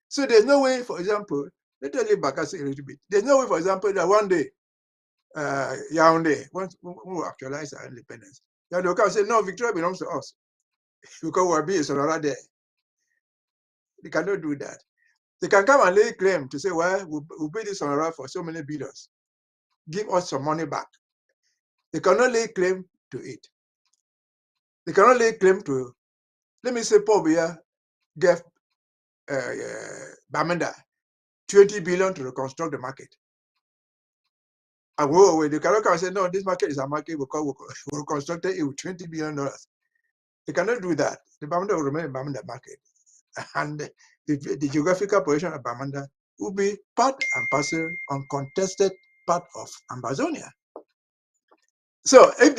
So there's no way, for example, let me tell you Bakassi a little bit. There's no way, for example, that one day, Yaoundé, when we actualize our independence, Yaoundé will come and say, no, Victoria belongs to us because we're being Sonora there. They cannot do that. They can come and lay claim to say, well, we'll pay this Sonora for so many billions. Give us some money back. They cannot lay claim to it. They cannot lay claim to, let me say, Paul Biya gave Bamenda 20 billion to reconstruct the market. And they cannot come and say, no, this market is a market because we reconstructed it with $20 billion. They cannot do that. The Bamenda will remain a Bamenda market. And the geographical position of Bamenda will be part and parcel, uncontested part of Ambazonia. So if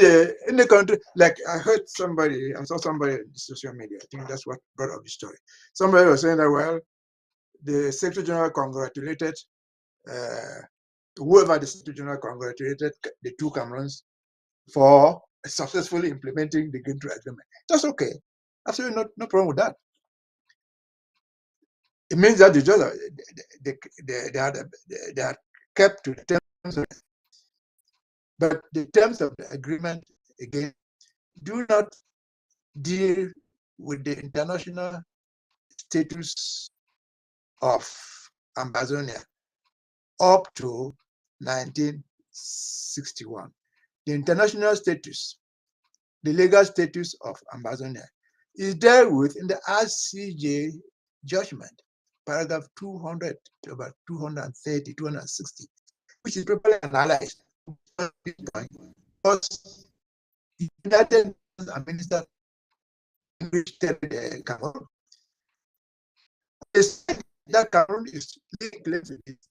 in the country, like I saw somebody in social media, I think that's what brought up the story. Somebody was saying that, well, the Secretary General congratulated whoever the Secretary General congratulated the two Cameroons for successfully implementing the Green Tree Agreement. That's okay. Absolutely no problem with that. It means that they are kept to the terms, but the terms of the agreement, again, do not deal with the international status of Ambazonia up to 1961. The international status, the legal status of Ambazonia is dealt with in the RCJ judgment, paragraph 200 to about 230, 260, which is properly analyzed. Because the United Nations Minister English Cameroon, they said that Cameroon is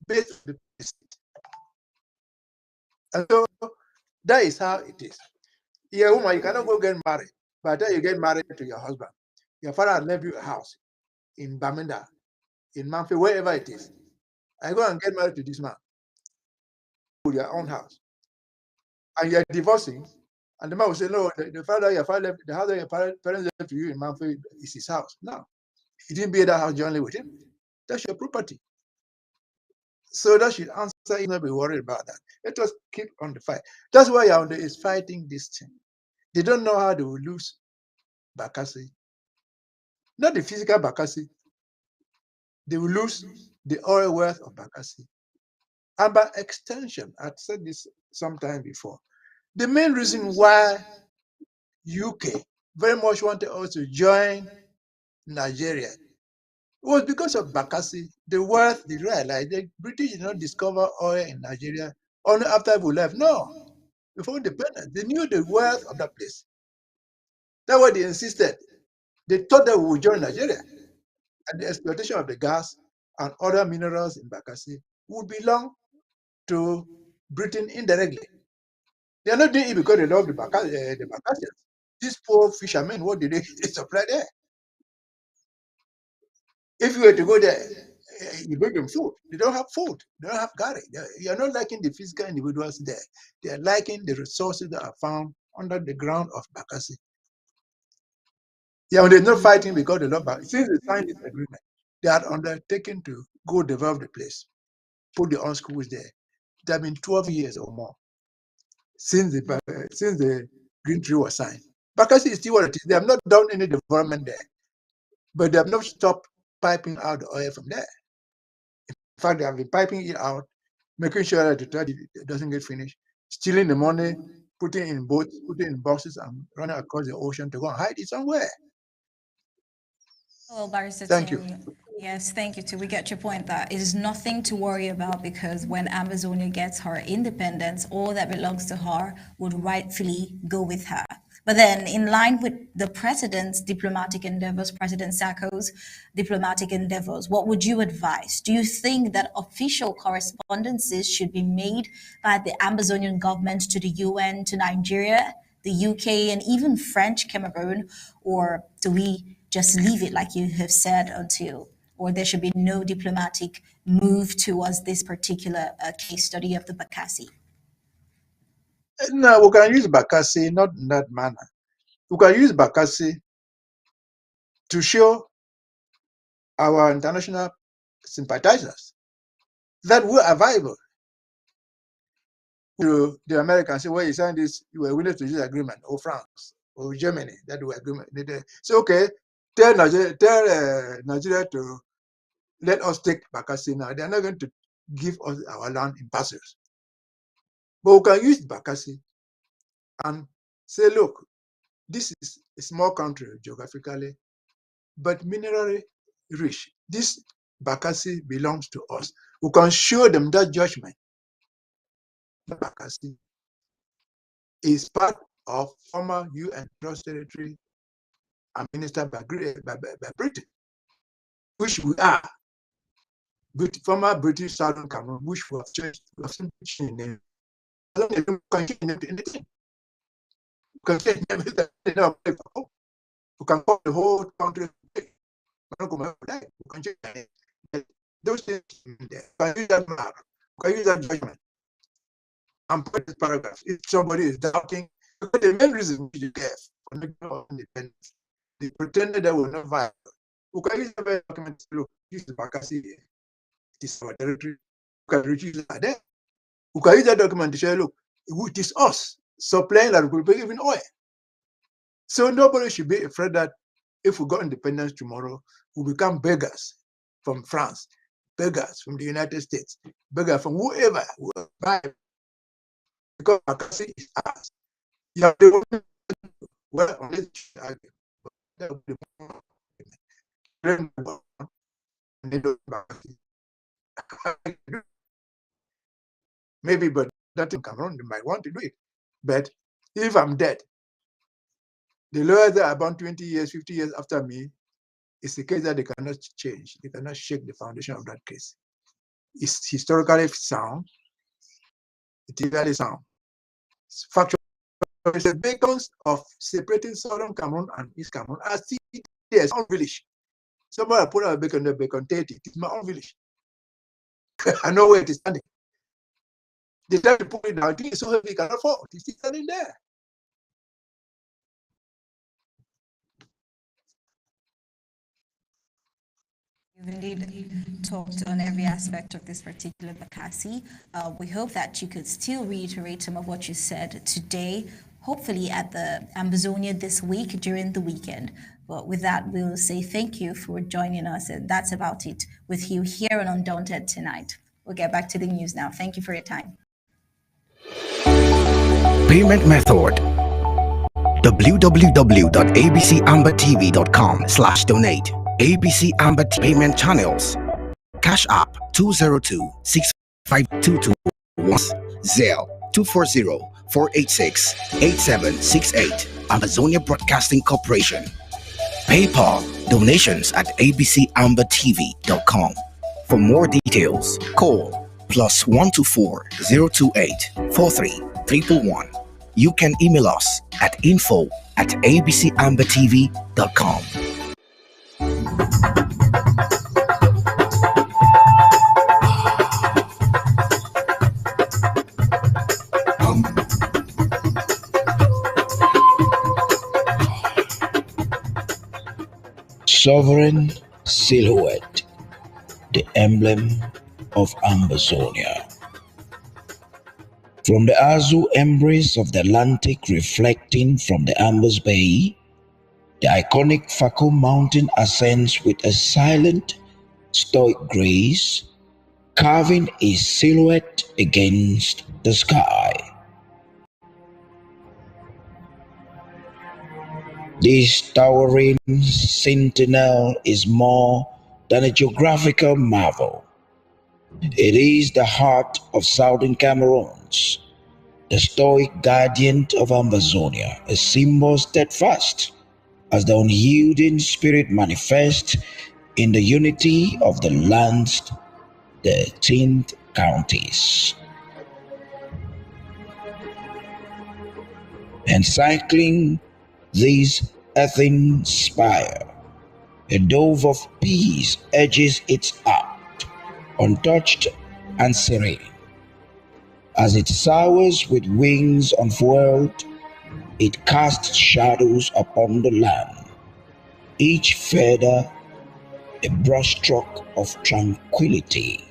based on the state. And so that is how it is. Yeah, woman, you cannot go get married. By the time you get married to your husband, your father had left you a house in Bamenda, in Manfi, wherever it is. I go and get married to this man with your own house. And you're divorcing, and the man will say, no, the father your father left, the house that your parents left to you in Manfi is his house. No, he didn't build that house jointly with him. That's your property. So that should answer, you not be worried about that. Let us keep on the fight. That's why Yaoundé is fighting this thing. They don't know how they will lose Bakassi. Not the physical Bakassi. They will lose the oil wealth of Bakassi. And by extension, I've said this sometime before, the main reason why UK very much wanted us to join Nigeria was because of Bakassi, the wealth they realized. The British did not discover oil in Nigeria only after we left. No, before independence, they knew the wealth of that place. That's why they insisted. They thought that we would join Nigeria, and the exploitation of the gas and other minerals in Bakassi would belong to Britain indirectly. They are not doing it because they love the Bakassians. These poor fishermen, what did they supply there? If you were to go there, you bring them food. They don't have food. They don't have garlic. You are not liking the physical individuals there. They are liking the resources that are found under the ground of Bakassi. Yeah, they're not fighting because they love Bakassi. Since they signed this agreement, they had undertaken to go develop the place, put their own schools there. It has been 12 years or more since the Green Tree was signed. Bakassi is still what it is. They have not done any development there, but they have not stopped piping out the oil from there. In fact, they have been piping it out, making sure that the trade doesn't get finished, stealing the money, putting it in boats, putting it in boxes, and running across the ocean to go and hide it somewhere. Well, Barrister Thank you. Tim, yes, thank you too. We get your point that it is nothing to worry about because when Amazonia gets her independence, all that belongs to her would rightfully go with her. But then, in line with the president's diplomatic endeavors, President Sarko's diplomatic endeavors, what would you advise? Do you think that official correspondences should be made by the Amazonian government to the UN, to Nigeria, the UK, and even French Cameroon, or do we just leave it like you have said until, or there should be no diplomatic move towards this particular case study of the Bakassi? No, we can use Bakassi not in that manner. We can use Bakassi to show our international sympathizers that we are viable. To the Americans, say, well, you signed this, you were willing to use agreement, or France, or Germany, that were agreement. So, okay, tell Nigeria to let us take Bakassi now. They're not going to give us our land in parcels. But we can use Bakassi and say, look, this is a small country geographically, but minerally rich. This Bakassi belongs to us. We can show them that judgment. Bakassi is part of former UN Trust Territory administered by Britain, which we are. Former British Southern Cameroon, which we have changed, we have simply changed name. We can change name to anything. We can change name to we can call the whole country. We can change name. Those things there. We can use that map. We can use that judgment. And put this paragraph. If somebody is doubting, because the main reason you gave for making independence, they pretended that we're not viable. We can use that document to look, this is Bakassi. It is our territory. We can reach that there. We can use that document to say, look, it is us supplying that we will pay even oil. So nobody should be afraid that if we got independence tomorrow, we become beggars from France. beggars from the United States, beggars from whoever will buy, because our currency is ours. You have the well, that would be and they don't maybe, but that in Cameroon, they might want to do it. But if I'm dead, the lawyers that are about 20 years, 50 years after me, it's the case that they cannot change. They cannot shake the foundation of that case. It's historically sound. It's legally sound. It's factual. The beacons of separating Southern Cameroon and East Cameroon are still there. It's own village. Somebody put out a beacon, the beacon 30. It's my own village. I know where it is standing. The time to put it down, I think it's so heavy, you cannot afford. It's still standing there. You've indeed talked on every aspect of this particular Bakassi. We hope that you could still reiterate some of what you said today, hopefully at the Ambazonia this week during the weekend. But with that, we'll say thank you for joining us. And that's about it with you here on Undaunted tonight. We'll get back to the news now. Thank you for your time. Payment method: www.abcambertv.com/donate. ABC Amber payment channels: Cash App 202-65221, Zelle 240-486-8768, Amazonia Broadcasting Corporation. PayPal donations at abcambertv.com. For more details, call +124 028 43 111. You can email us at info@abcambertv.com. Sovereign silhouette, the emblem of Ambazonia. From the azure embrace of the Atlantic reflecting from the Ambas Bay, the iconic Fako Mountain ascends with a silent, stoic grace, carving a silhouette against the sky. This towering sentinel is more than a geographical marvel. It is the heart of Southern Cameroons, the stoic guardian of Ambazonia, a symbol steadfast as the unyielding spirit manifests in the unity of the land's 13th counties. Encircling this earthen spire, a dove of peace edges its arc, untouched and serene. As it soars with wings unfurled, it casts shadows upon the land, each feather a brushstroke of tranquility.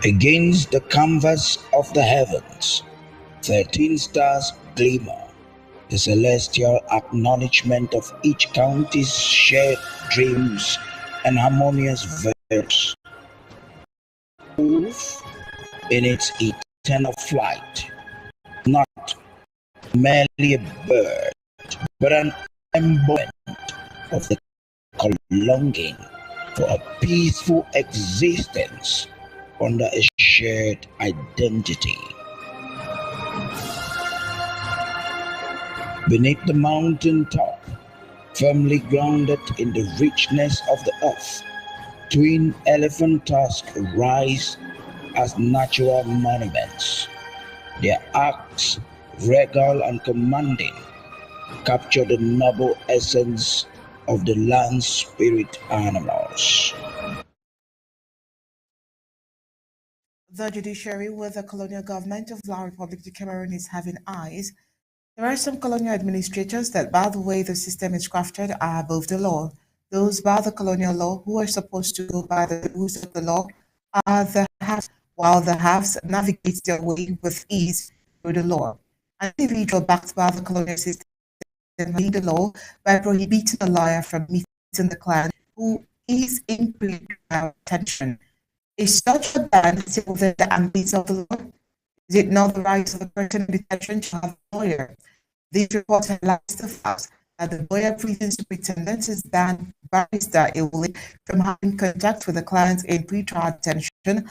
Against the canvas of the heavens, 13 stars glimmer, the celestial acknowledgement of each county's shared dreams and harmonious verse. Move in its eternal flight, not merely a bird, but an embodiment of the longing for a peaceful existence under a shared identity. Beneath the mountain top, firmly grounded in the richness of the earth, twin elephant tusks rise as natural monuments. Their arcs, regal and commanding, capture the noble essence of the land spirit animals. The judiciary with the colonial government of La Republic of Cameroon is having eyes. There are some colonial administrators that, by the way the system is crafted, are above the law. Those by the colonial law who are supposed to go by the rules of the law are the haves, while the haves navigate their way with ease through the law. An individual backed by the colonial system the law by prohibiting a lawyer from meeting the client who is in pre-trial detention. Is such a ban still within the ambit of the law? Is it not the right of the person in detention to have a lawyer? This report highlights the fact that the Boya prison superintendent is banned Barrister Ewuli from having contact with the clients in pre-trial detention,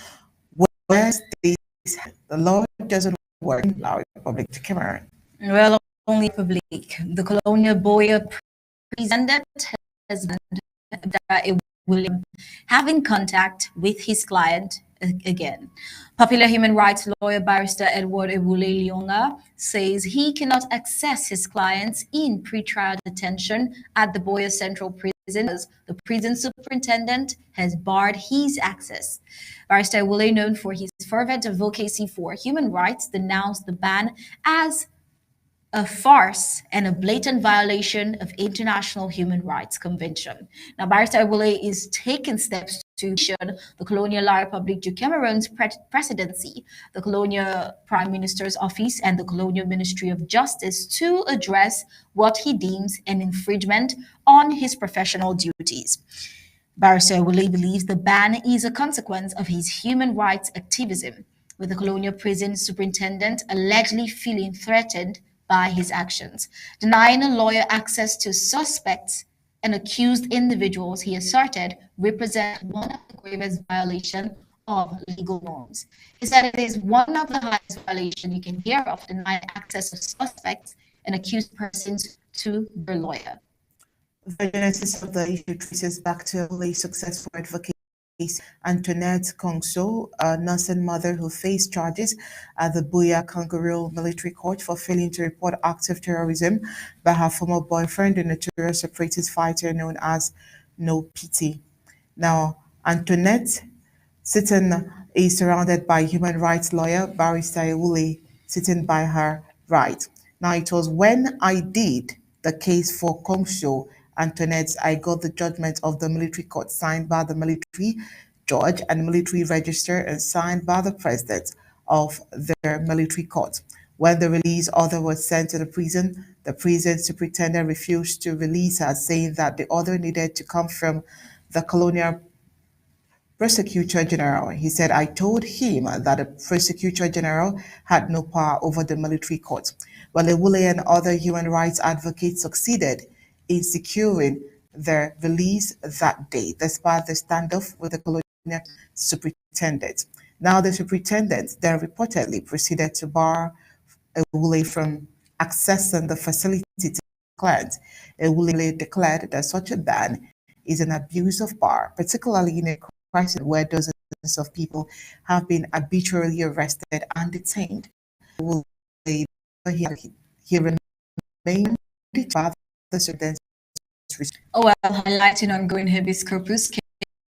where the law doesn't work in the Republic of Cameroon. Well, only public. The colonial Boya president has banned William having contact with his client again. Popular human rights lawyer barrister Edward Ebule Lionga says he cannot access his clients in pretrial detention at the Boya Central Prison as the prison superintendent has barred his access. Barrister Ebule, known for his fervent advocacy for human rights, denounced the ban as a farce and a blatant violation of International Human Rights Convention. Now, Barrister Ebule is taking steps to question the Colonial La Republique du Cameroon's presidency, the Colonial Prime Minister's office, and the Colonial Ministry of Justice to address what he deems an infringement on his professional duties. Barrister Ebule believes the ban is a consequence of his human rights activism, with the colonial prison superintendent allegedly feeling threatened by his actions. Denying a lawyer access to suspects and accused individuals, he asserted, represent one of the gravest violations of legal norms. He said it is one of the highest violations you can hear of, denying access of suspects and accused persons to their lawyer. The genesis of the issue traces back to a successful advocate, Antoinette Kongso, a nursing mother who faced charges at the Buea Kangaroo Military Court for failing to report acts of terrorism by her former boyfriend, the notorious separatist fighter known as No Pity. Now, Antoinette Sitton is surrounded by human rights lawyer Barrister Ewuli sitting by her right. Now, it was when I did the case for Kongso Antoinette, I got the judgment of the military court signed by the military judge and military register and signed by the president of their military court. When the release order was sent to the prison superintendent refused to release her, saying that the order needed to come from the colonial prosecutor general. He said, I told him that the prosecutor general had no power over the military court. Well, Ewule and other human rights advocates succeeded in securing their release that day, despite the standoff with the colonial superintendent. Now, the superintendent then reportedly proceeded to bar Ewule from accessing the facility to clients. Ewule declared that such a ban is an abuse of power, particularly in a crisis where dozens of people have been arbitrarily arrested and detained. He remained well, highlighting ongoing habeas corpus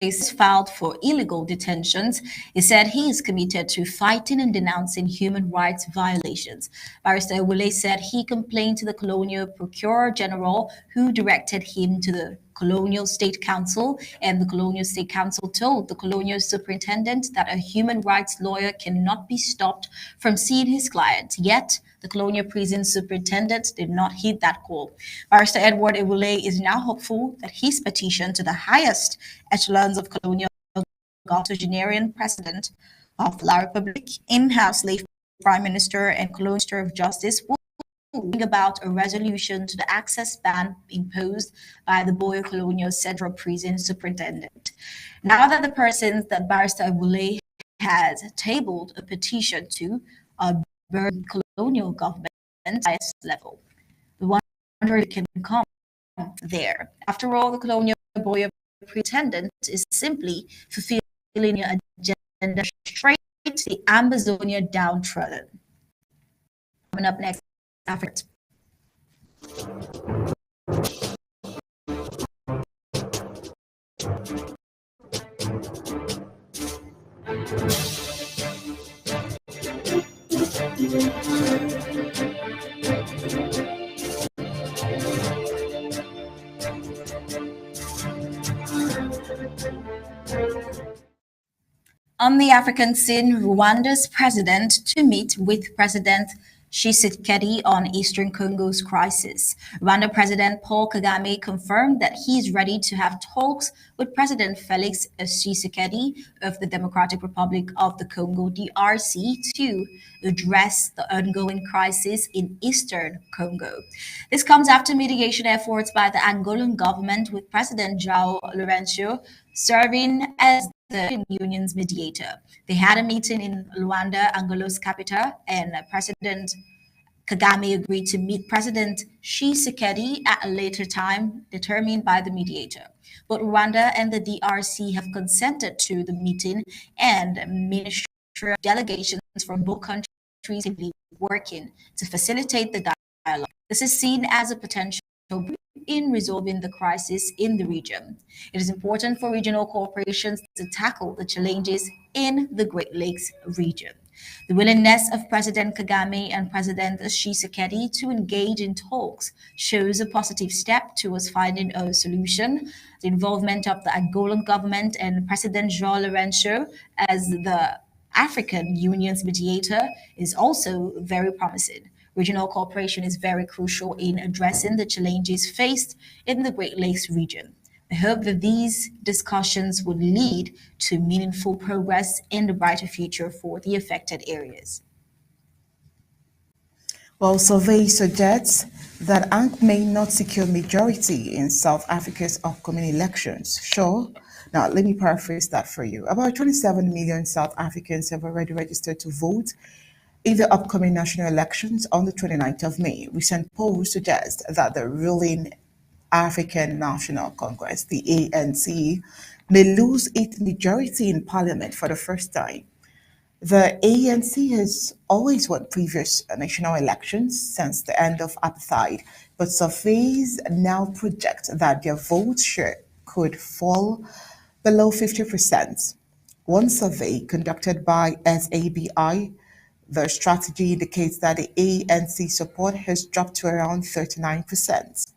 case filed for illegal detentions, he said he is committed to fighting and denouncing human rights violations. Barrister Ewule said he complained to the Colonial Procurer General, who directed him to the Colonial State Council, and the Colonial State Council told the Colonial Superintendent that a human rights lawyer cannot be stopped from seeing his client. Yet, the Colonial Prison Superintendent did not heed that call. Barrister Edward Ewule is now hopeful that his petition to the highest echelons of colonial octogenarian president of La Republique, in-house late Prime Minister and Colonial Minister of Justice will bring about a resolution to the access ban imposed by the Boya Colonial Central Prison Superintendent. Now that the persons that Barrister Ewule has tabled a petition to are burden colonial government at the highest level, we wonder if it can come there. After all, the colonial Boya pretendant is simply fulfilling your agenda straight to the Amazonia downtrodden. Coming up next, Africa. On the African scene, Rwanda's president to meet with President Tshisekedi on Eastern Congo's crisis. Rwanda President Paul Kagame confirmed that he is ready to have talks with President Felix Tshisekedi of the Democratic Republic of the Congo (DRC) to address the ongoing crisis in Eastern Congo. This comes after mediation efforts by the Angolan government with President João Lourenço serving as the union's mediator. They had a meeting in Luanda, Angola's capital, and President Kagame agreed to meet President Tshisekedi at a later time determined by the mediator. Both Rwanda and the DRC have consented to the meeting, and ministerial delegations from both countries are working to facilitate the dialogue. This is seen as a potential in resolving the crisis in the region. It is important for regional corporations to tackle the challenges in the Great Lakes region. The willingness of President Kagame and President Tshisekedi to engage in talks shows a positive step towards finding a solution. The involvement of the Angolan government and President João Lourenço as the African Union's mediator is also very promising. Regional cooperation is very crucial in addressing the challenges faced in the Great Lakes region. I hope that these discussions would lead to meaningful progress and a brighter future for the affected areas. Well, survey suggests that ANC may not secure majority in South Africa's upcoming elections. Sure. Now, let me paraphrase that for you. About 27 million South Africans have already registered to vote in the upcoming national elections on the 29th of May. Recent polls suggest that the ruling African National Congress, the ANC, may lose its majority in parliament for the first time. The ANC has always won previous national elections since the end of apartheid, but surveys now project that their vote share could fall below 50%. One survey conducted by SABI, the strategy indicates that the ANC support has dropped to around 39%.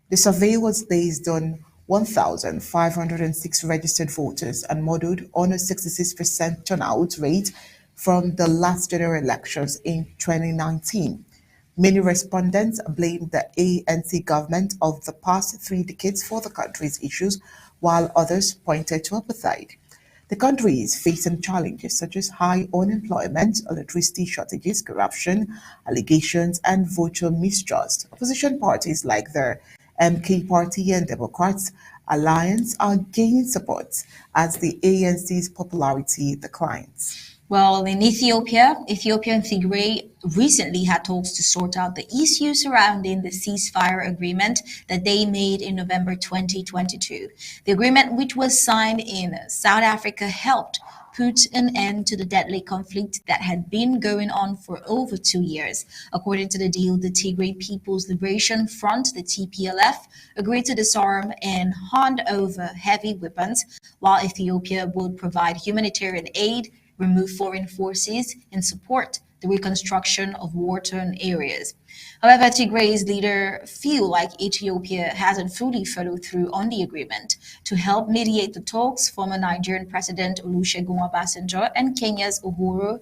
The survey was based on 1,506 registered voters and modeled on a 66% turnout rate from the last general elections in 2019. Many respondents blamed the ANC government of the past 3 decades for the country's issues, while others pointed to apartheid. The country is facing challenges such as high unemployment, electricity shortages, corruption, allegations, and voter mistrust. Opposition parties like the MK Party and Democrats Alliance are gaining support as the ANC's popularity declines. Well, in Ethiopia and Tigray recently had talks to sort out the issues surrounding the ceasefire agreement that they made in November 2022. The agreement, which was signed in South Africa, helped put an end to the deadly conflict that had been going on for over 2 years. According to the deal, the Tigray People's Liberation Front, the TPLF, agreed to disarm and hand over heavy weapons, while Ethiopia would provide humanitarian aid, remove foreign forces, and support the reconstruction of war-torn areas. However, Tigray's leader feel like Ethiopia hasn't fully followed through on the agreement. To help mediate the talks, former Nigerian President Olusegun Obasanjo and Kenya's Uhuru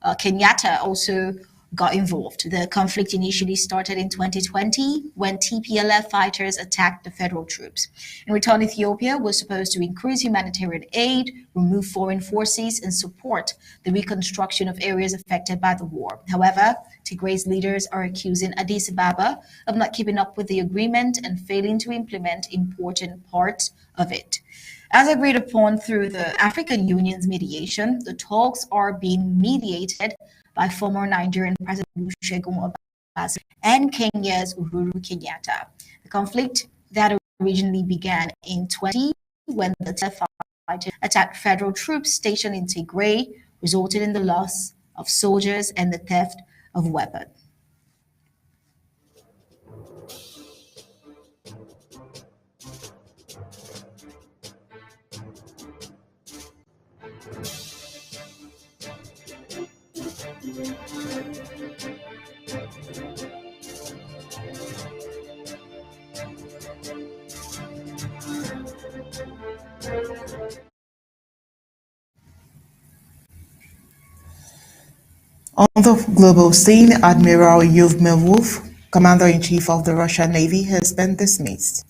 Kenyatta also got involved. The conflict initially started in 2020 when TPLF fighters attacked the federal troops. In return, Ethiopia was supposed to increase humanitarian aid, remove foreign forces, and support the reconstruction of areas affected by the war. However, Tigray's leaders are accusing Addis Ababa of not keeping up with the agreement and failing to implement important parts of it. As agreed upon through the African Union's mediation, the talks are being mediated by former Nigerian President Olusegun Obasanjo and Kenya's Uhuru Kenyatta. The conflict that originally began in 2020 when the fighters attacked federal troops stationed in Tigray resulted in the loss of soldiers and the theft of weapons. On the global scene, Admiral Yevmov, Commander-in-Chief of the Russian Navy, has been dismissed.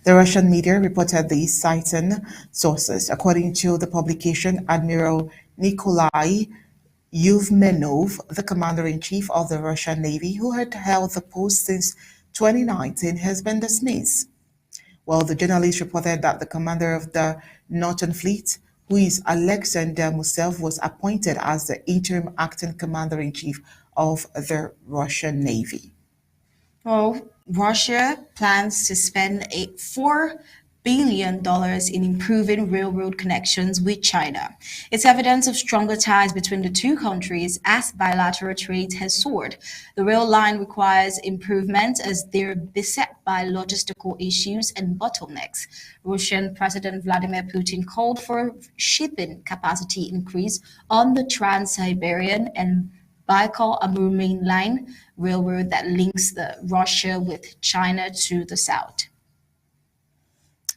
The Russian media reported this, citing sources. According to the publication, Admiral Nikolai Yevmenov, the Commander-in-Chief of the Russian Navy, who had held the post since 2019, has been dismissed. Well, the journalist reported that the commander of the Northern Fleet, who is Alexander Musev, was appointed as the interim acting commander-in-chief of the Russian Navy. Well, Russia plans to spend $4 billion in improving railroad connections with China. It's evidence of stronger ties between the two countries as bilateral trade has soared. The rail line requires improvement as they're beset by logistical issues and bottlenecks. Russian President Vladimir Putin called for shipping capacity increase on the Trans-Siberian and Baikal-Amur Main Line railroad that links Russia with China to the south.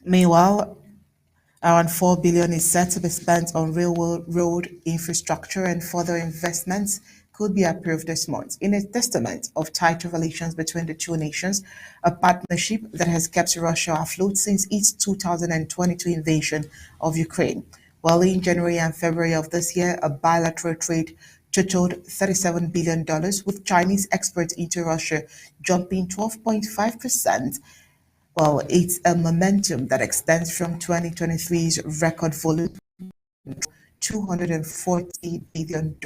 Meanwhile, around $4 billion is set to be spent on railroad infrastructure, and further investments could be approved this month in a testament of tighter relations between the two nations, a partnership that has kept Russia afloat since its 2022 invasion of Ukraine. While in January and February of this year, a bilateral trade totaled $37 billion, with Chinese exports into Russia jumping 12.5%. Well, it's a momentum that extends from 2023's record volume to $240 billion.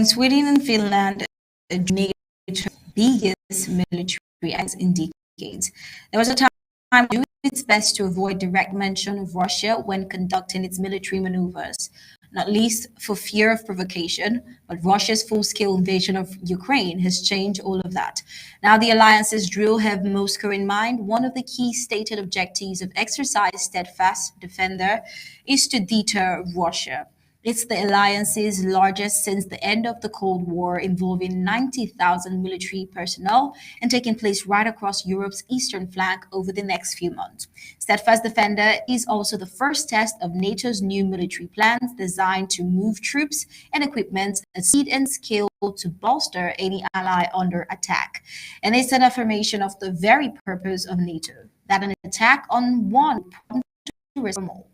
Sweden and Finland NATO's biggest military acts in decades. There was a time it did its best to avoid direct mention of Russia when conducting its military maneuvers, not least for fear of provocation, but Russia's full-scale invasion of Ukraine has changed all of that. Now the alliance's drill have Moscow in mind. One of the key stated objectives of Exercise Steadfast Defender is to deter Russia. It's the alliance's largest since the end of the Cold War, involving 90,000 military personnel and taking place right across Europe's eastern flank over the next few months. Steadfast Defender is also the first test of NATO's new military plans designed to move troops and equipment at speed and scale to bolster any ally under attack. And it's an affirmation of the very purpose of NATO, that an attack on one is normal.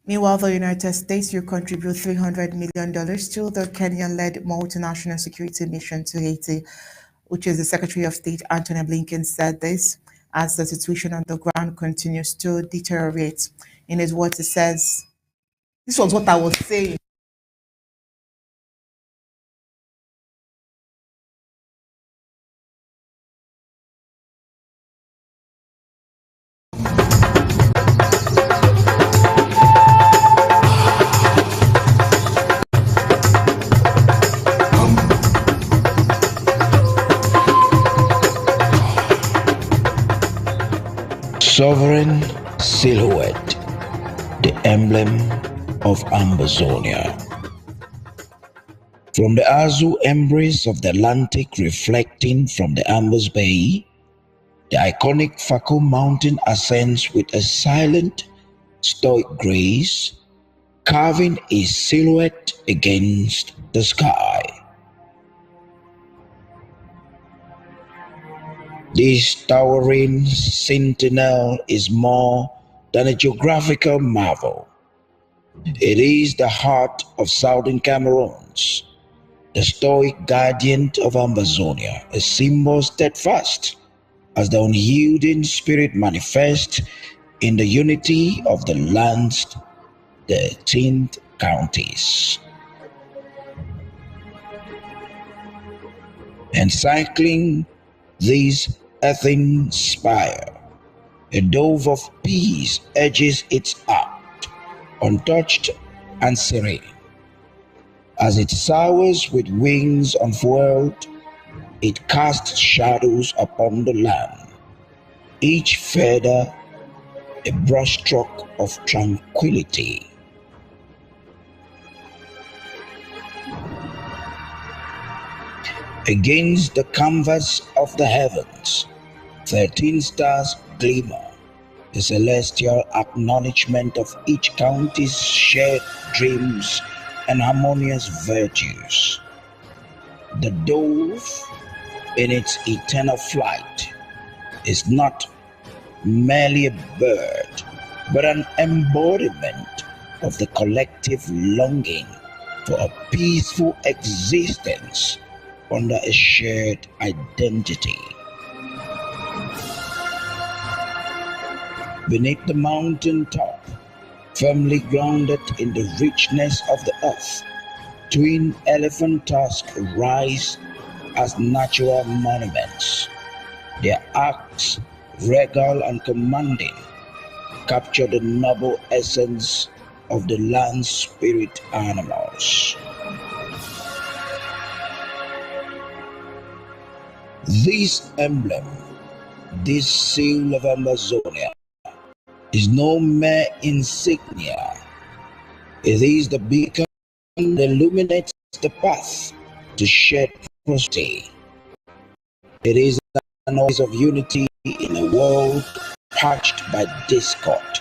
Meanwhile, the United States will contribute $300 million to the Kenyan-led multinational security mission to Haiti, which is the Secretary of State Antony Blinken said this as the situation on the ground continues to deteriorate. In his words, he says, "This was what I was saying. Sovereign silhouette, the emblem of Amazonia. From the azure embrace of the Atlantic reflecting from the Ambas Bay, the iconic Faco Mountain ascends with a silent, stoic grace, carving a silhouette against the sky. This towering sentinel is more than a geographical marvel. It is the heart of southern Cameroons, the stoic guardian of Amazonia, a symbol steadfast as the unyielding spirit manifests in the unity of the land's 13 counties. Encircling this earthen spire, a dove of peace edges its arc, untouched and serene. As it soars with wings unfurled, it casts shadows upon the land, each feather a brushstroke of tranquility. Against the canvas of the heavens, 13 stars glimmer, the celestial acknowledgement of each county's shared dreams and harmonious virtues. The dove, in its eternal flight, is not merely a bird, but an embodiment of the collective longing for a peaceful existence under a shared identity. Beneath the mountain top, firmly grounded in the richness of the earth, twin elephant tusks rise as natural monuments. Their acts, regal and commanding, capture the noble essence of the land spirit animals. This emblem, this seal of Amazonia, is no mere insignia. It is the beacon that illuminates the path to shared prosperity. It is a noise of unity in a world parched by discord.